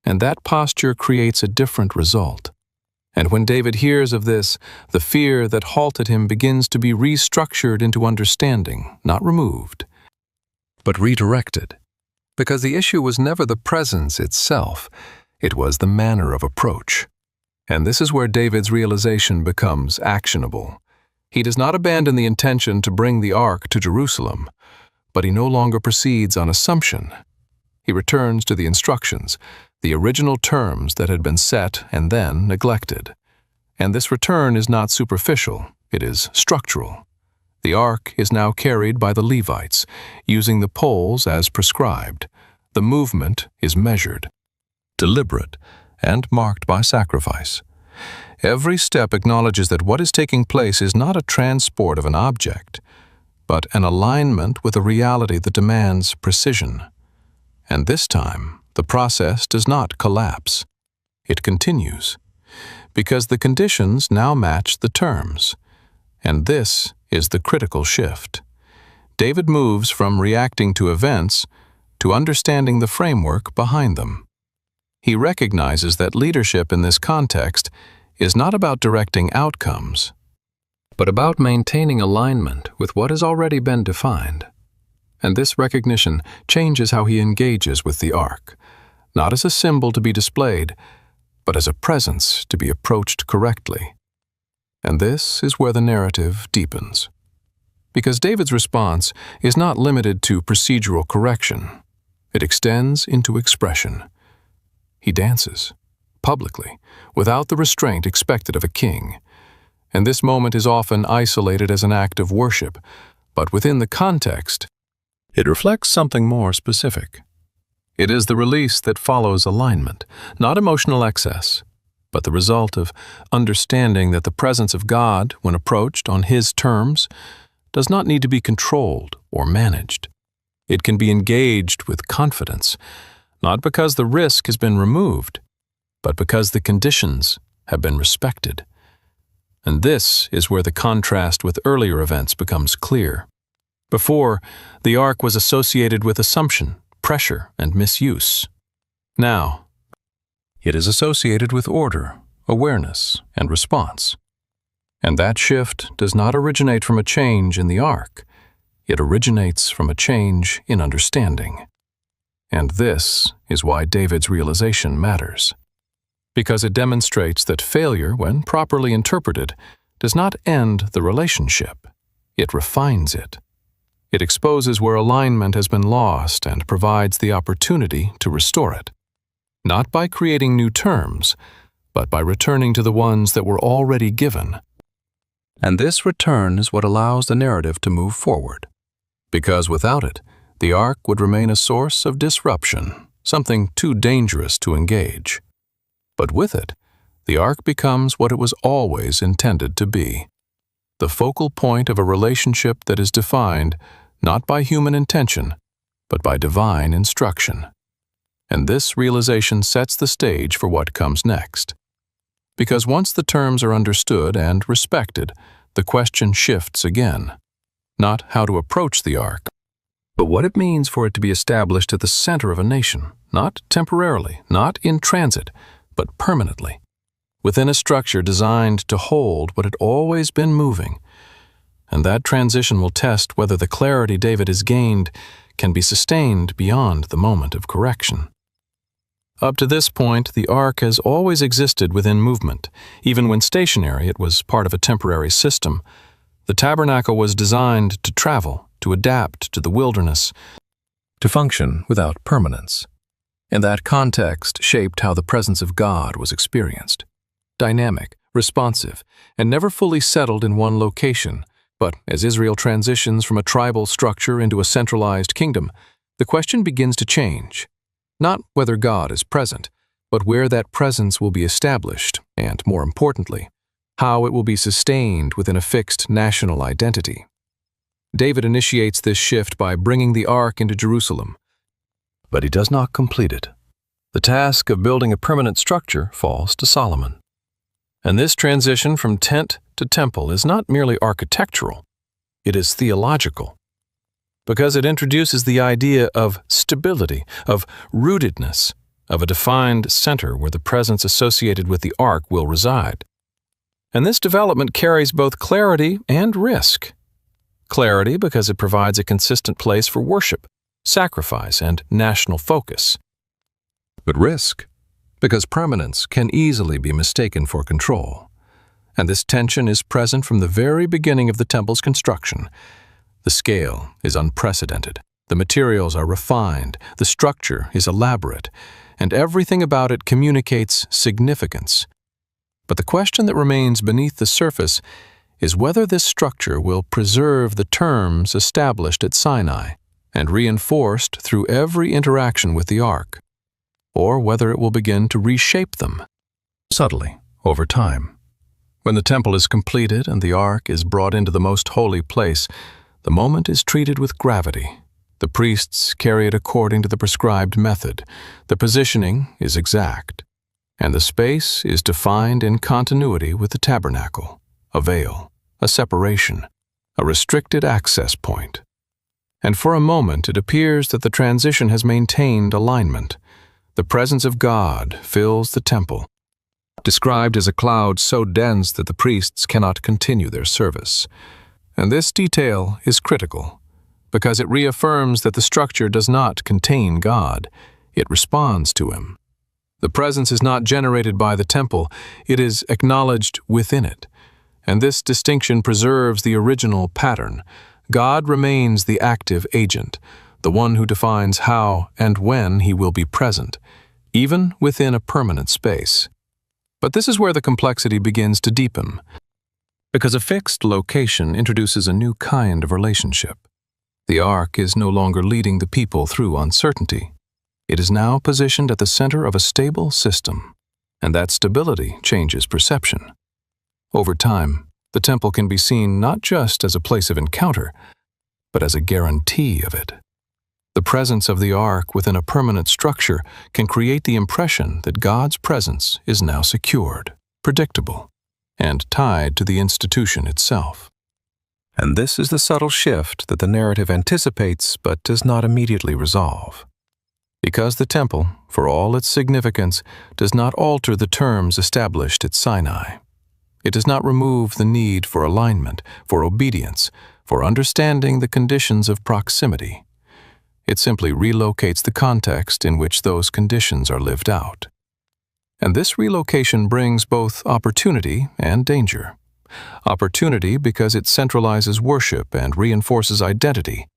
And that posture creates a different result. And when David hears of this, the fear that halted him begins to be restructured into understanding, not removed, but redirected. Because the issue was never the presence itself, it was the manner of approach. And this is where David's realization becomes actionable. He does not abandon the intention to bring the ark to Jerusalem, but he no longer proceeds on assumption. He returns to the instructions, the original terms that had been set and then neglected. And this return is not superficial, it is structural. The ark is now carried by the Levites, using the poles as prescribed. The movement is measured, deliberate, and marked by sacrifice. Every step acknowledges that what is taking place is not a transport of an object, but an alignment with a reality that demands precision. And this time, the process does not collapse. It continues, because the conditions now match the terms. And this is the critical shift. David moves from reacting to events to understanding the framework behind them. He recognizes that leadership in this context is not about directing outcomes, but about maintaining alignment with what has already been defined. And this recognition changes how he engages with the ark, not as a symbol to be displayed, but as a presence to be approached correctly. And this is where the narrative deepens. Because David's response is not limited to procedural correction. It extends into expression. He dances, publicly, without the restraint expected of a king. And this moment is often isolated as an act of worship, but within the context, it reflects something more specific. It is the release that follows alignment, not emotional excess, but the result of understanding that the presence of God, when approached on His terms, does not need to be controlled or managed. It can be engaged with confidence, not because the risk has been removed, but because the conditions have been respected. And this is where the contrast with earlier events becomes clear. Before, the ark was associated with assumption, pressure, and misuse. Now, it is associated with order, awareness, and response. And that shift does not originate from a change in the ark. It originates from a change in understanding. And this is why David's realization matters. Because it demonstrates that failure, when properly interpreted, does not end the relationship. It refines it. It exposes where alignment has been lost and provides the opportunity to restore it. Not by creating new terms, but by returning to the ones that were already given. And this return is what allows the narrative to move forward. Because without it, the ark would remain a source of disruption, something too dangerous to engage. But with it, the ark becomes what it was always intended to be. The focal point of a relationship that is defined not by human intention, but by divine instruction. And this realization sets the stage for what comes next. Because once the terms are understood and respected, the question shifts again. Not how to approach the ark, but what it means for it to be established at the center of a nation, not temporarily, not in transit, but permanently, within a structure designed to hold what had always been moving. And that transition will test whether the clarity David has gained can be sustained beyond the moment of correction. Up to this point, the ark has always existed within movement. Even when stationary, it was part of a temporary system. The tabernacle was designed to travel, to adapt to the wilderness, to function without permanence. And that context shaped how the presence of God was experienced. Dynamic, responsive, and never fully settled in one location. But as Israel transitions from a tribal structure into a centralized kingdom, the question begins to change. Not whether God is present, but where that presence will be established, and more importantly, how it will be sustained within a fixed national identity. David initiates this shift by bringing the ark into Jerusalem. But he does not complete it. The task of building a permanent structure falls to Solomon. And this transition from tent to temple is not merely architectural, it is theological. Because it introduces the idea of stability, of rootedness, of a defined center where the presence associated with the ark will reside. And this development carries both clarity and risk. Clarity because it provides a consistent place for worship, sacrifice, and national focus. But risk because permanence can easily be mistaken for control. And this tension is present from the very beginning of the temple's construction. The scale is unprecedented, the materials are refined, the structure is elaborate, and everything about it communicates significance. But the question that remains beneath the surface is whether this structure will preserve the terms established at Sinai and reinforced through every interaction with the ark, or whether it will begin to reshape them, subtly, over time. When the temple is completed and the ark is brought into the most holy place, the moment is treated with gravity. The priests carry it according to the prescribed method. The positioning is exact, and the space is defined in continuity with the tabernacle, a veil, a separation, a restricted access point. And for a moment it appears that the transition has maintained alignment. The presence of God fills the temple, described as a cloud so dense that the priests cannot continue their service. And this detail is critical, because it reaffirms that the structure does not contain God, it responds to Him. The presence is not generated by the temple, it is acknowledged within it. And this distinction preserves the original pattern. God remains the active agent, the one who defines how and when He will be present, even within a permanent space. But this is where the complexity begins to deepen, because a fixed location introduces a new kind of relationship. The ark is no longer leading the people through uncertainty. It is now positioned at the center of a stable system, and that stability changes perception. Over time, the temple can be seen not just as a place of encounter, but as a guarantee of it. The presence of the ark within a permanent structure can create the impression that God's presence is now secured, predictable, and tied to the institution itself. And this is the subtle shift that the narrative anticipates but does not immediately resolve. Because the temple, for all its significance, does not alter the terms established at Sinai. It does not remove the need for alignment, for obedience, for understanding the conditions of proximity. It simply relocates the context in which those conditions are lived out. And this relocation brings both opportunity and danger. Opportunity because it centralizes worship and reinforces identity,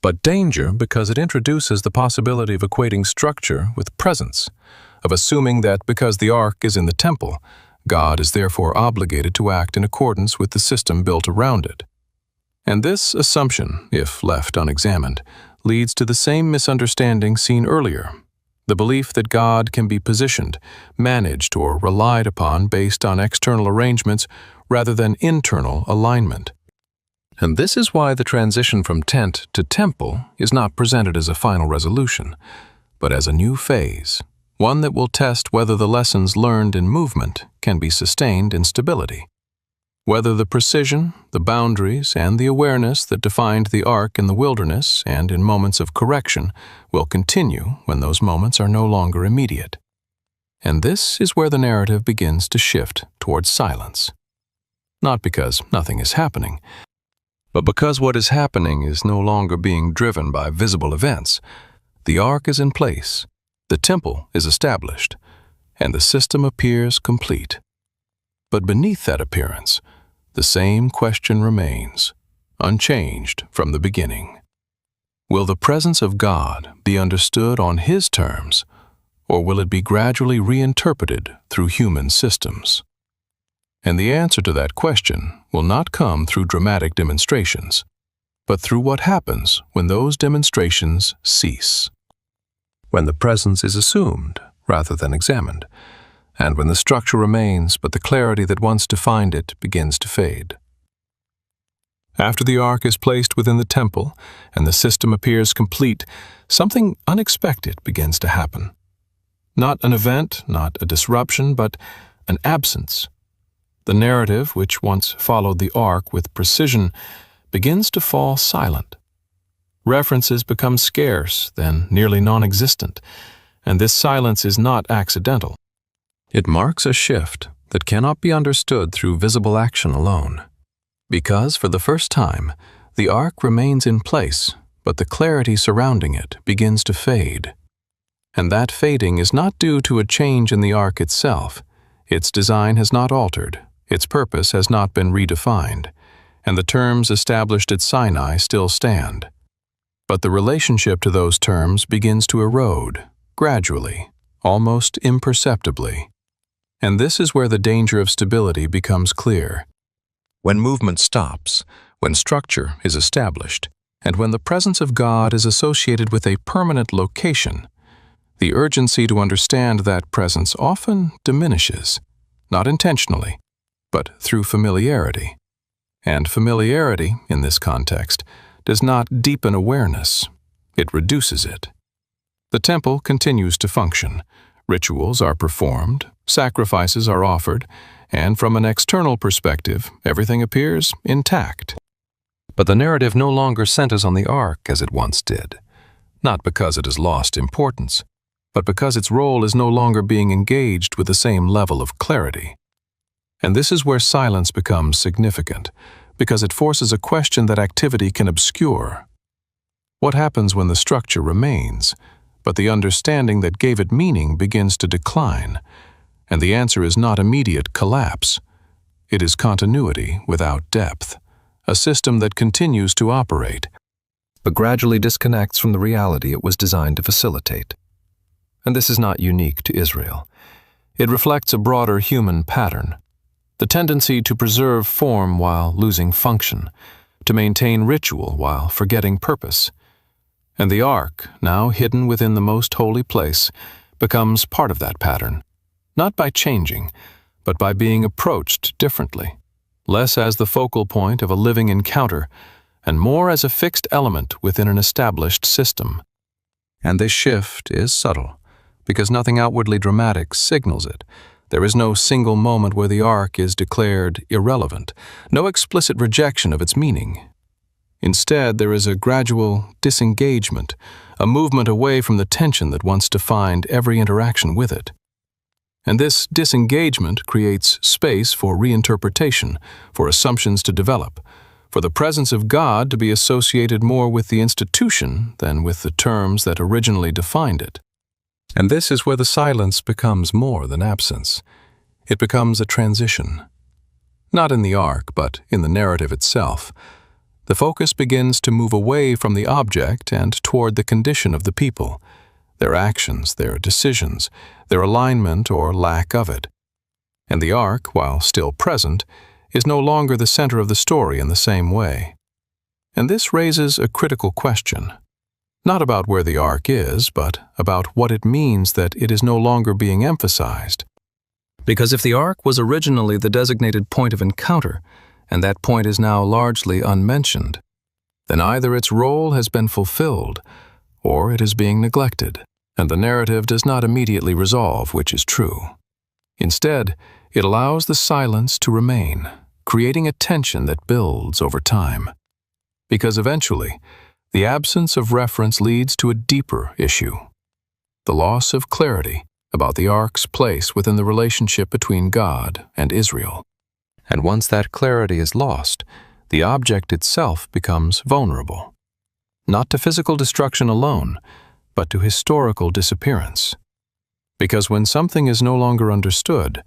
but danger because it introduces the possibility of equating structure with presence, of assuming that because the ark is in the temple, God is therefore obligated to act in accordance with the system built around it. And this assumption, if left unexamined, leads to the same misunderstanding seen earlier, the belief that God can be positioned, managed, or relied upon based on external arrangements rather than internal alignment. And this is why the transition from tent to temple is not presented as a final resolution, but as a new phase, one that will test whether the lessons learned in movement can be sustained in stability. Whether the precision, the boundaries, and the awareness that defined the ark in the wilderness and in moments of correction will continue when those moments are no longer immediate. And this is where the narrative begins to shift towards silence. Not because nothing is happening, but because what is happening is no longer being driven by visible events. The ark is in place, the temple is established, and the system appears complete. But beneath that appearance, the same question remains, unchanged from the beginning. Will the presence of God be understood on His terms, or will it be gradually reinterpreted through human systems? And the answer to that question will not come through dramatic demonstrations, but through what happens when those demonstrations cease. When the presence is assumed rather than examined, and when the structure remains but the clarity that once defined it begins to fade. After the ark is placed within the temple and the system appears complete, something unexpected begins to happen. Not an event, not a disruption, but an absence. The narrative, which once followed the ark with precision, begins to fall silent. References become scarce, then nearly non-existent, and this silence is not accidental. It marks a shift that cannot be understood through visible action alone. Because, for the first time, the ark remains in place, but the clarity surrounding it begins to fade. And that fading is not due to a change in the ark itself. Its design has not altered, its purpose has not been redefined, and the terms established at Sinai still stand. But the relationship to those terms begins to erode, gradually, almost imperceptibly. And this is where the danger of stability becomes clear. When movement stops, when structure is established, and when the presence of God is associated with a permanent location, the urgency to understand that presence often diminishes, not intentionally, but through familiarity. And familiarity, in this context, does not deepen awareness, it reduces it. The temple continues to function. Rituals are performed, sacrifices are offered, and from an external perspective, everything appears intact. But the narrative no longer centers on the ark as it once did, not because it has lost importance, but because its role is no longer being engaged with the same level of clarity. And this is where silence becomes significant, because it forces a question that activity can obscure. What happens when the structure remains, but the understanding that gave it meaning begins to decline? And the answer is not immediate collapse. It is continuity without depth, a system that continues to operate, but gradually disconnects from the reality it was designed to facilitate. And this is not unique to Israel. It reflects a broader human pattern, the tendency to preserve form while losing function, to maintain ritual while forgetting purpose. And the ark, now hidden within the most holy place, becomes part of that pattern, not by changing, but by being approached differently, less as the focal point of a living encounter, and more as a fixed element within an established system. And this shift is subtle, because nothing outwardly dramatic signals it. There is no single moment where the ark is declared irrelevant, no explicit rejection of its meaning. Instead, there is a gradual disengagement, a movement away from the tension that once defined every interaction with it. And this disengagement creates space for reinterpretation, for assumptions to develop, for the presence of God to be associated more with the institution than with the terms that originally defined it. And this is where the silence becomes more than absence. It becomes a transition. Not in the ark, but in the narrative itself. The focus begins to move away from the object and toward the condition of the people, their actions, their decisions, their alignment or lack of it. And the ark, while still present, is no longer the center of the story in the same way. And this raises a critical question, not about where the ark is, but about what it means that it is no longer being emphasized. Because if the ark was originally the designated point of encounter, and that point is now largely unmentioned, then either its role has been fulfilled, or it is being neglected, and the narrative does not immediately resolve which is true. Instead, it allows the silence to remain, creating a tension that builds over time. Because eventually, the absence of reference leads to a deeper issue, the loss of clarity about the ark's place within the relationship between God and Israel. And once that clarity is lost, the object itself becomes vulnerable, not to physical destruction alone, but to historical disappearance. Because when something is no longer understood,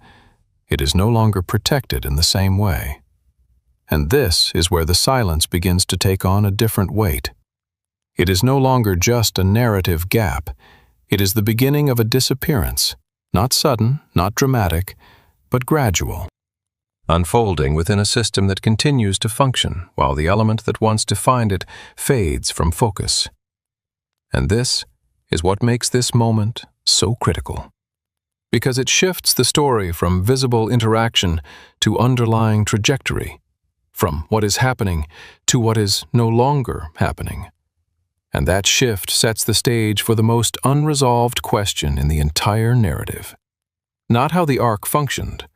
it is no longer protected in the same way. And this is where the silence begins to take on a different weight. It is no longer just a narrative gap. It is the beginning of a disappearance, not sudden, not dramatic, but gradual, unfolding within a system that continues to function while the element that once defined it fades from focus. And this is what makes this moment so critical, because it shifts the story from visible interaction to underlying trajectory, from what is happening to what is no longer happening. And that shift sets the stage for the most unresolved question in the entire narrative. Not how the ark functioned,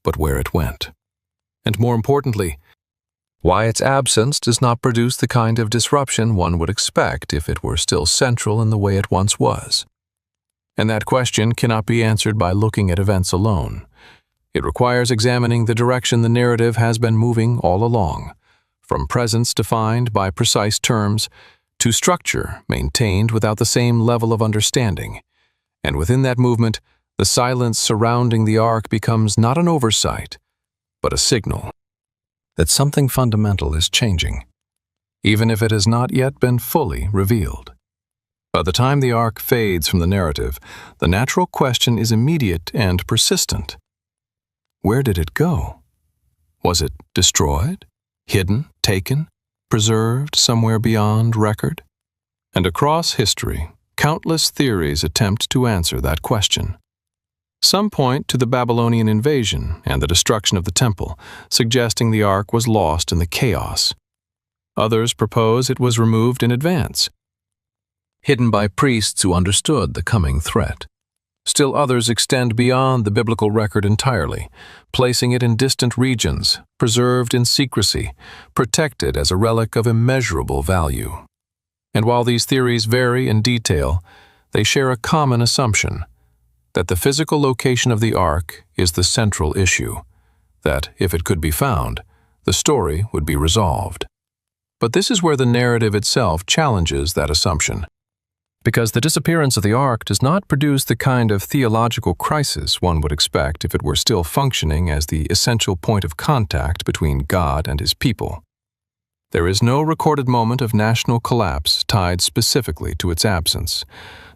but where it went. And more importantly, why its absence does not produce the kind of disruption one would expect if it were still central in the way it once was. And that question cannot be answered by looking at events alone. It requires examining the direction the narrative has been moving all along, from presence defined by precise terms to structure maintained without the same level of understanding. And within that movement, the silence surrounding the ark becomes not an oversight, but a signal that something fundamental is changing, even if it has not yet been fully revealed. By the time the ark fades from the narrative, the natural question is immediate and persistent. Where did it go? Was it destroyed, hidden, taken, preserved somewhere beyond record? And across history, countless theories attempt to answer that question. Some point to the Babylonian invasion and the destruction of the temple, suggesting the ark was lost in the chaos. Others propose it was removed in advance, hidden by priests who understood the coming threat. Still others extend beyond the biblical record entirely, placing it in distant regions, preserved in secrecy, protected as a relic of immeasurable value. And while these theories vary in detail, they share a common assumption, that the physical location of the ark is the central issue, that, if it could be found, the story would be resolved. But this is where the narrative itself challenges that assumption, because the disappearance of the ark does not produce the kind of theological crisis one would expect if it were still functioning as the essential point of contact between God and His people. There is no recorded moment of national collapse tied specifically to its absence,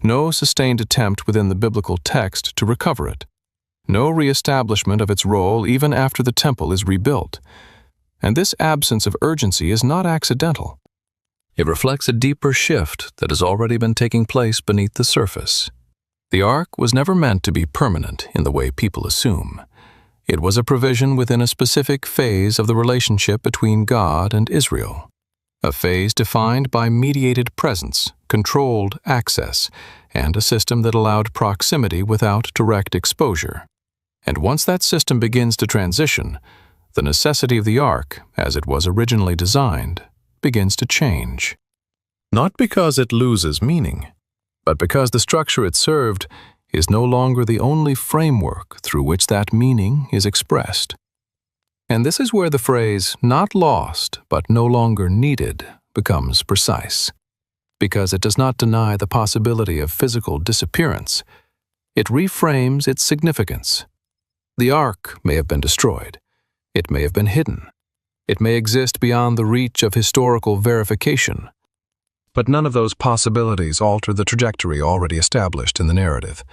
no sustained attempt within the biblical text to recover it, no reestablishment of its role even after the temple is rebuilt. And this absence of urgency is not accidental. It reflects a deeper shift that has already been taking place beneath the surface. The ark was never meant to be permanent in the way people assume. It was a provision within a specific phase of the relationship between God and Israel, a phase defined by mediated presence, controlled access, and a system that allowed proximity without direct exposure. And once that system begins to transition, the necessity of the ark, as it was originally designed, begins to change. Not because it loses meaning, but because the structure it served is no longer the only framework through which that meaning is expressed. And this is where the phrase, not lost, but no longer needed, becomes precise. Because it does not deny the possibility of physical disappearance, it reframes its significance. The ark may have been destroyed. It may have been hidden. It may exist beyond the reach of historical verification. But none of those possibilities alter the trajectory already established in the narrative,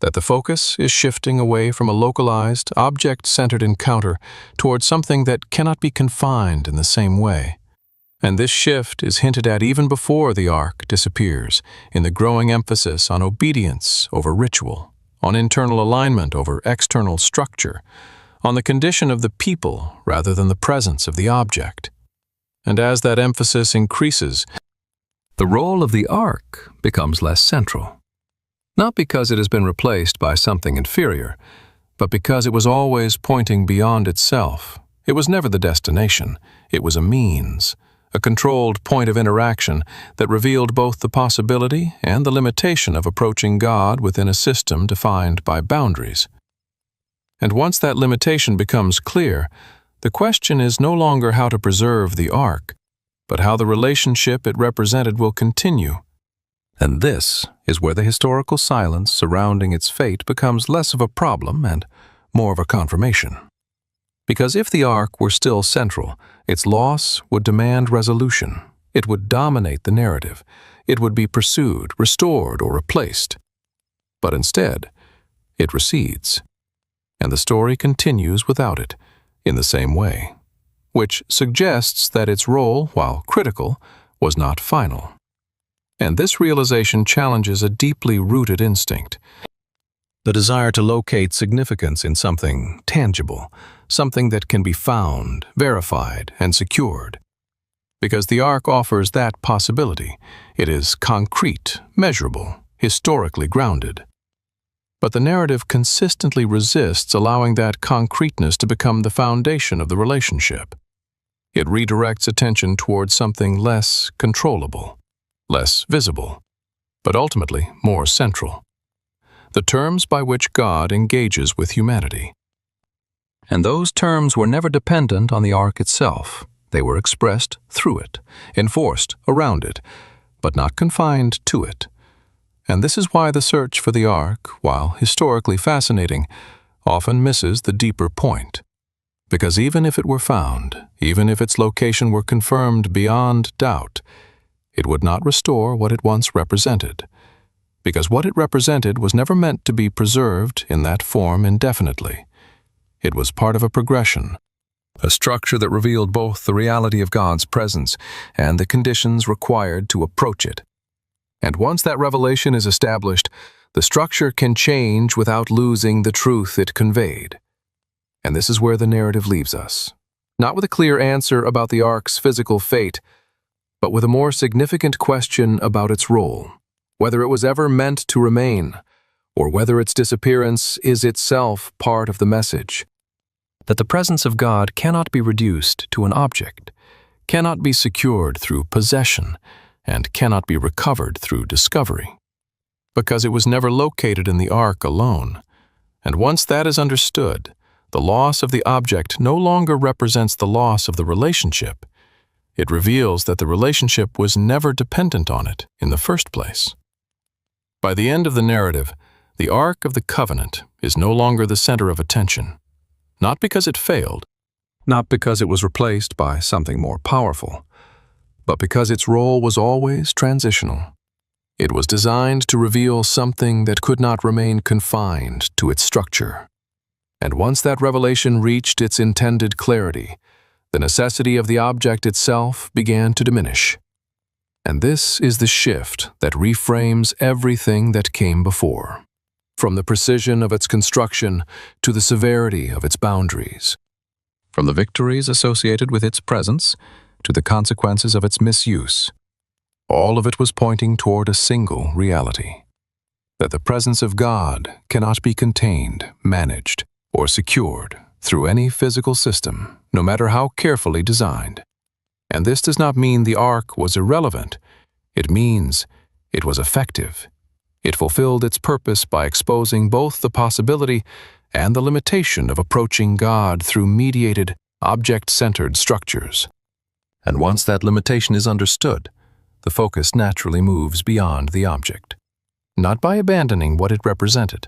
that the focus is shifting away from a localized, object-centered encounter towards something that cannot be confined in the same way. And this shift is hinted at even before the ark disappears, in the growing emphasis on obedience over ritual, on internal alignment over external structure, on the condition of the people rather than the presence of the object. And as that emphasis increases, the role of the ark becomes less central. Not because it has been replaced by something inferior, but because it was always pointing beyond itself. It was never the destination. It was a means, a controlled point of interaction that revealed both the possibility and the limitation of approaching God within a system defined by boundaries. And once that limitation becomes clear, the question is no longer how to preserve the ark, but how the relationship it represented will continue. And this is where the historical silence surrounding its fate becomes less of a problem and more of a confirmation. Because if the ark were still central, its loss would demand resolution. It would dominate the narrative. It would be pursued, restored, or replaced. But instead, it recedes. And the story continues without it, in the same way, which suggests that its role, while critical, was not final. And this realization challenges a deeply rooted instinct, the desire to locate significance in something tangible, something that can be found, verified, and secured. Because the ark offers that possibility. It is concrete, measurable, historically grounded. But the narrative consistently resists allowing that concreteness to become the foundation of the relationship. It redirects attention towards something less controllable, less visible, but ultimately more central. The terms by which God engages with humanity. And those terms were never dependent on the ark itself. They were expressed through it, enforced around it, but not confined to it. And this is why the search for the ark, while historically fascinating, often misses the deeper point. Because even if it were found, even if its location were confirmed beyond doubt, it would not restore what it once represented. Because what it represented was never meant to be preserved in that form indefinitely. It was part of a progression, a structure that revealed both the reality of God's presence and the conditions required to approach it. And once that revelation is established, the structure can change without losing the truth it conveyed. And this is where the narrative leaves us. Not with a clear answer about the ark's physical fate, but with a more significant question about its role, whether it was ever meant to remain, or whether its disappearance is itself part of the message. That the presence of God cannot be reduced to an object, cannot be secured through possession, and cannot be recovered through discovery. Because it was never located in the ark alone. And once that is understood, the loss of the object no longer represents the loss of the relationship. It reveals that the relationship was never dependent on it in the first place. By the end of the narrative, the Ark of the Covenant is no longer the center of attention. Not because it failed, not because it was replaced by something more powerful, but because its role was always transitional. It was designed to reveal something that could not remain confined to its structure. And once that revelation reached its intended clarity, the necessity of the object itself began to diminish. And this is the shift that reframes everything that came before, from the precision of its construction to the severity of its boundaries, from the victories associated with its presence to the consequences of its misuse. All of it was pointing toward a single reality, that the presence of God cannot be contained, managed, or secured through any physical system, no matter how carefully designed. And this does not mean the ark was irrelevant. It means it was effective. It fulfilled its purpose by exposing both the possibility and the limitation of approaching God through mediated, object-centered structures. And once that limitation is understood, the focus naturally moves beyond the object, not by abandoning what it represented,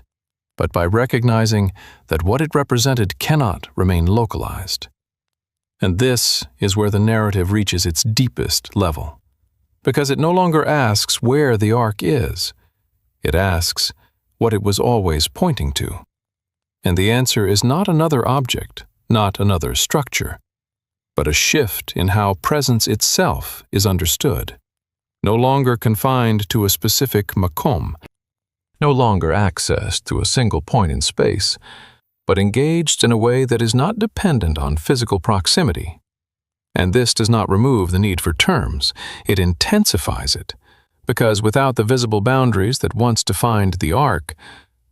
but by recognizing that what it represented cannot remain localized. And this is where the narrative reaches its deepest level, because it no longer asks where the ark is. It asks what it was always pointing to. And the answer is not another object, not another structure, but a shift in how presence itself is understood. No longer confined to a specific makom, no longer accessed through a single point in space, but engaged in a way that is not dependent on physical proximity. And this does not remove the need for terms, it intensifies it, because without the visible boundaries that once defined the ark,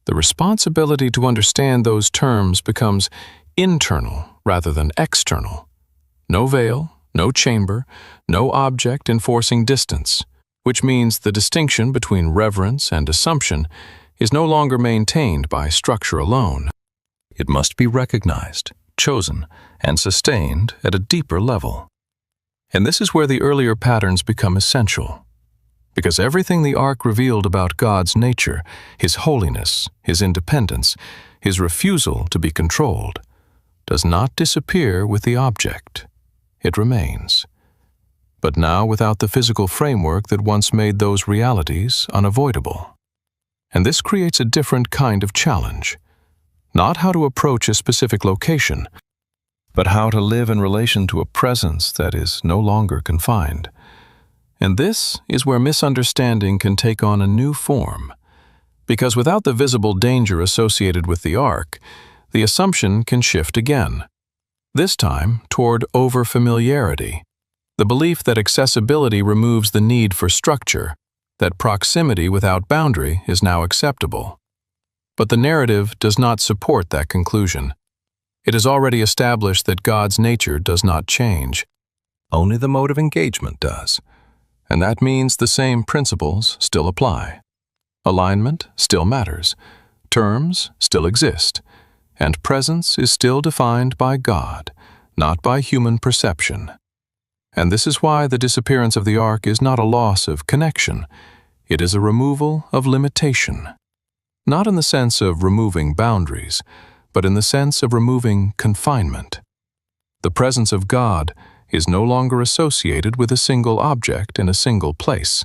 the responsibility to understand those terms becomes internal rather than external. No veil, no chamber, no object enforcing distance, which means the distinction between reverence and assumption is no longer maintained by structure alone. It must be recognized, chosen, and sustained at a deeper level. And this is where the earlier patterns become essential, because everything the ark revealed about God's nature, His holiness, His independence, His refusal to be controlled, does not disappear with the object. It remains. But now without the physical framework that once made those realities unavoidable. And this creates a different kind of challenge. Not how to approach a specific location, but how to live in relation to a presence that is no longer confined. And this is where misunderstanding can take on a new form. Because without the visible danger associated with the ark, the assumption can shift again. This time toward over-familiarity, the belief that accessibility removes the need for structure, that proximity without boundary is now acceptable. But the narrative does not support that conclusion. It is already established that God's nature does not change. Only the mode of engagement does. And that means the same principles still apply. Alignment still matters. Terms still exist. And presence is still defined by God, not by human perception. And this is why the disappearance of the ark is not a loss of connection. It is a removal of limitation. Not in the sense of removing boundaries, but in the sense of removing confinement. The presence of God is no longer associated with a single object in a single place.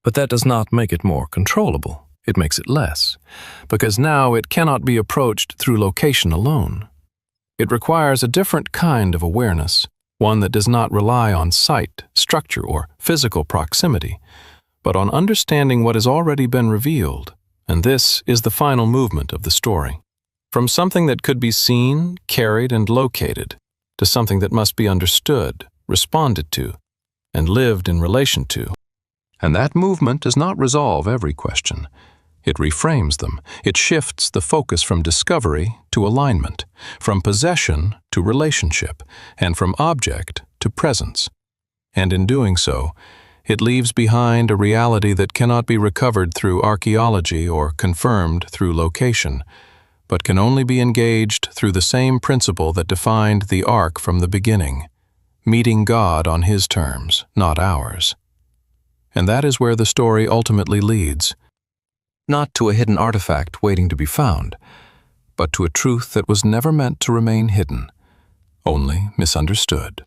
But that does not make it more controllable. It makes it less, because now it cannot be approached through location alone. It requires a different kind of awareness, one that does not rely on sight, structure, or physical proximity, but on understanding what has already been revealed. And this is the final movement of the story. From something that could be seen, carried, and located, to something that must be understood, responded to, and lived in relation to. And that movement does not resolve every question. It reframes them. It shifts the focus from discovery to alignment, from possession to relationship, and from object to presence. And in doing so, it leaves behind a reality that cannot be recovered through archaeology or confirmed through location, but can only be engaged through the same principle that defined the ark from the beginning, meeting God on His terms, not ours. And that is where the story ultimately leads, not to a hidden artifact waiting to be found, but to a truth that was never meant to remain hidden, only misunderstood.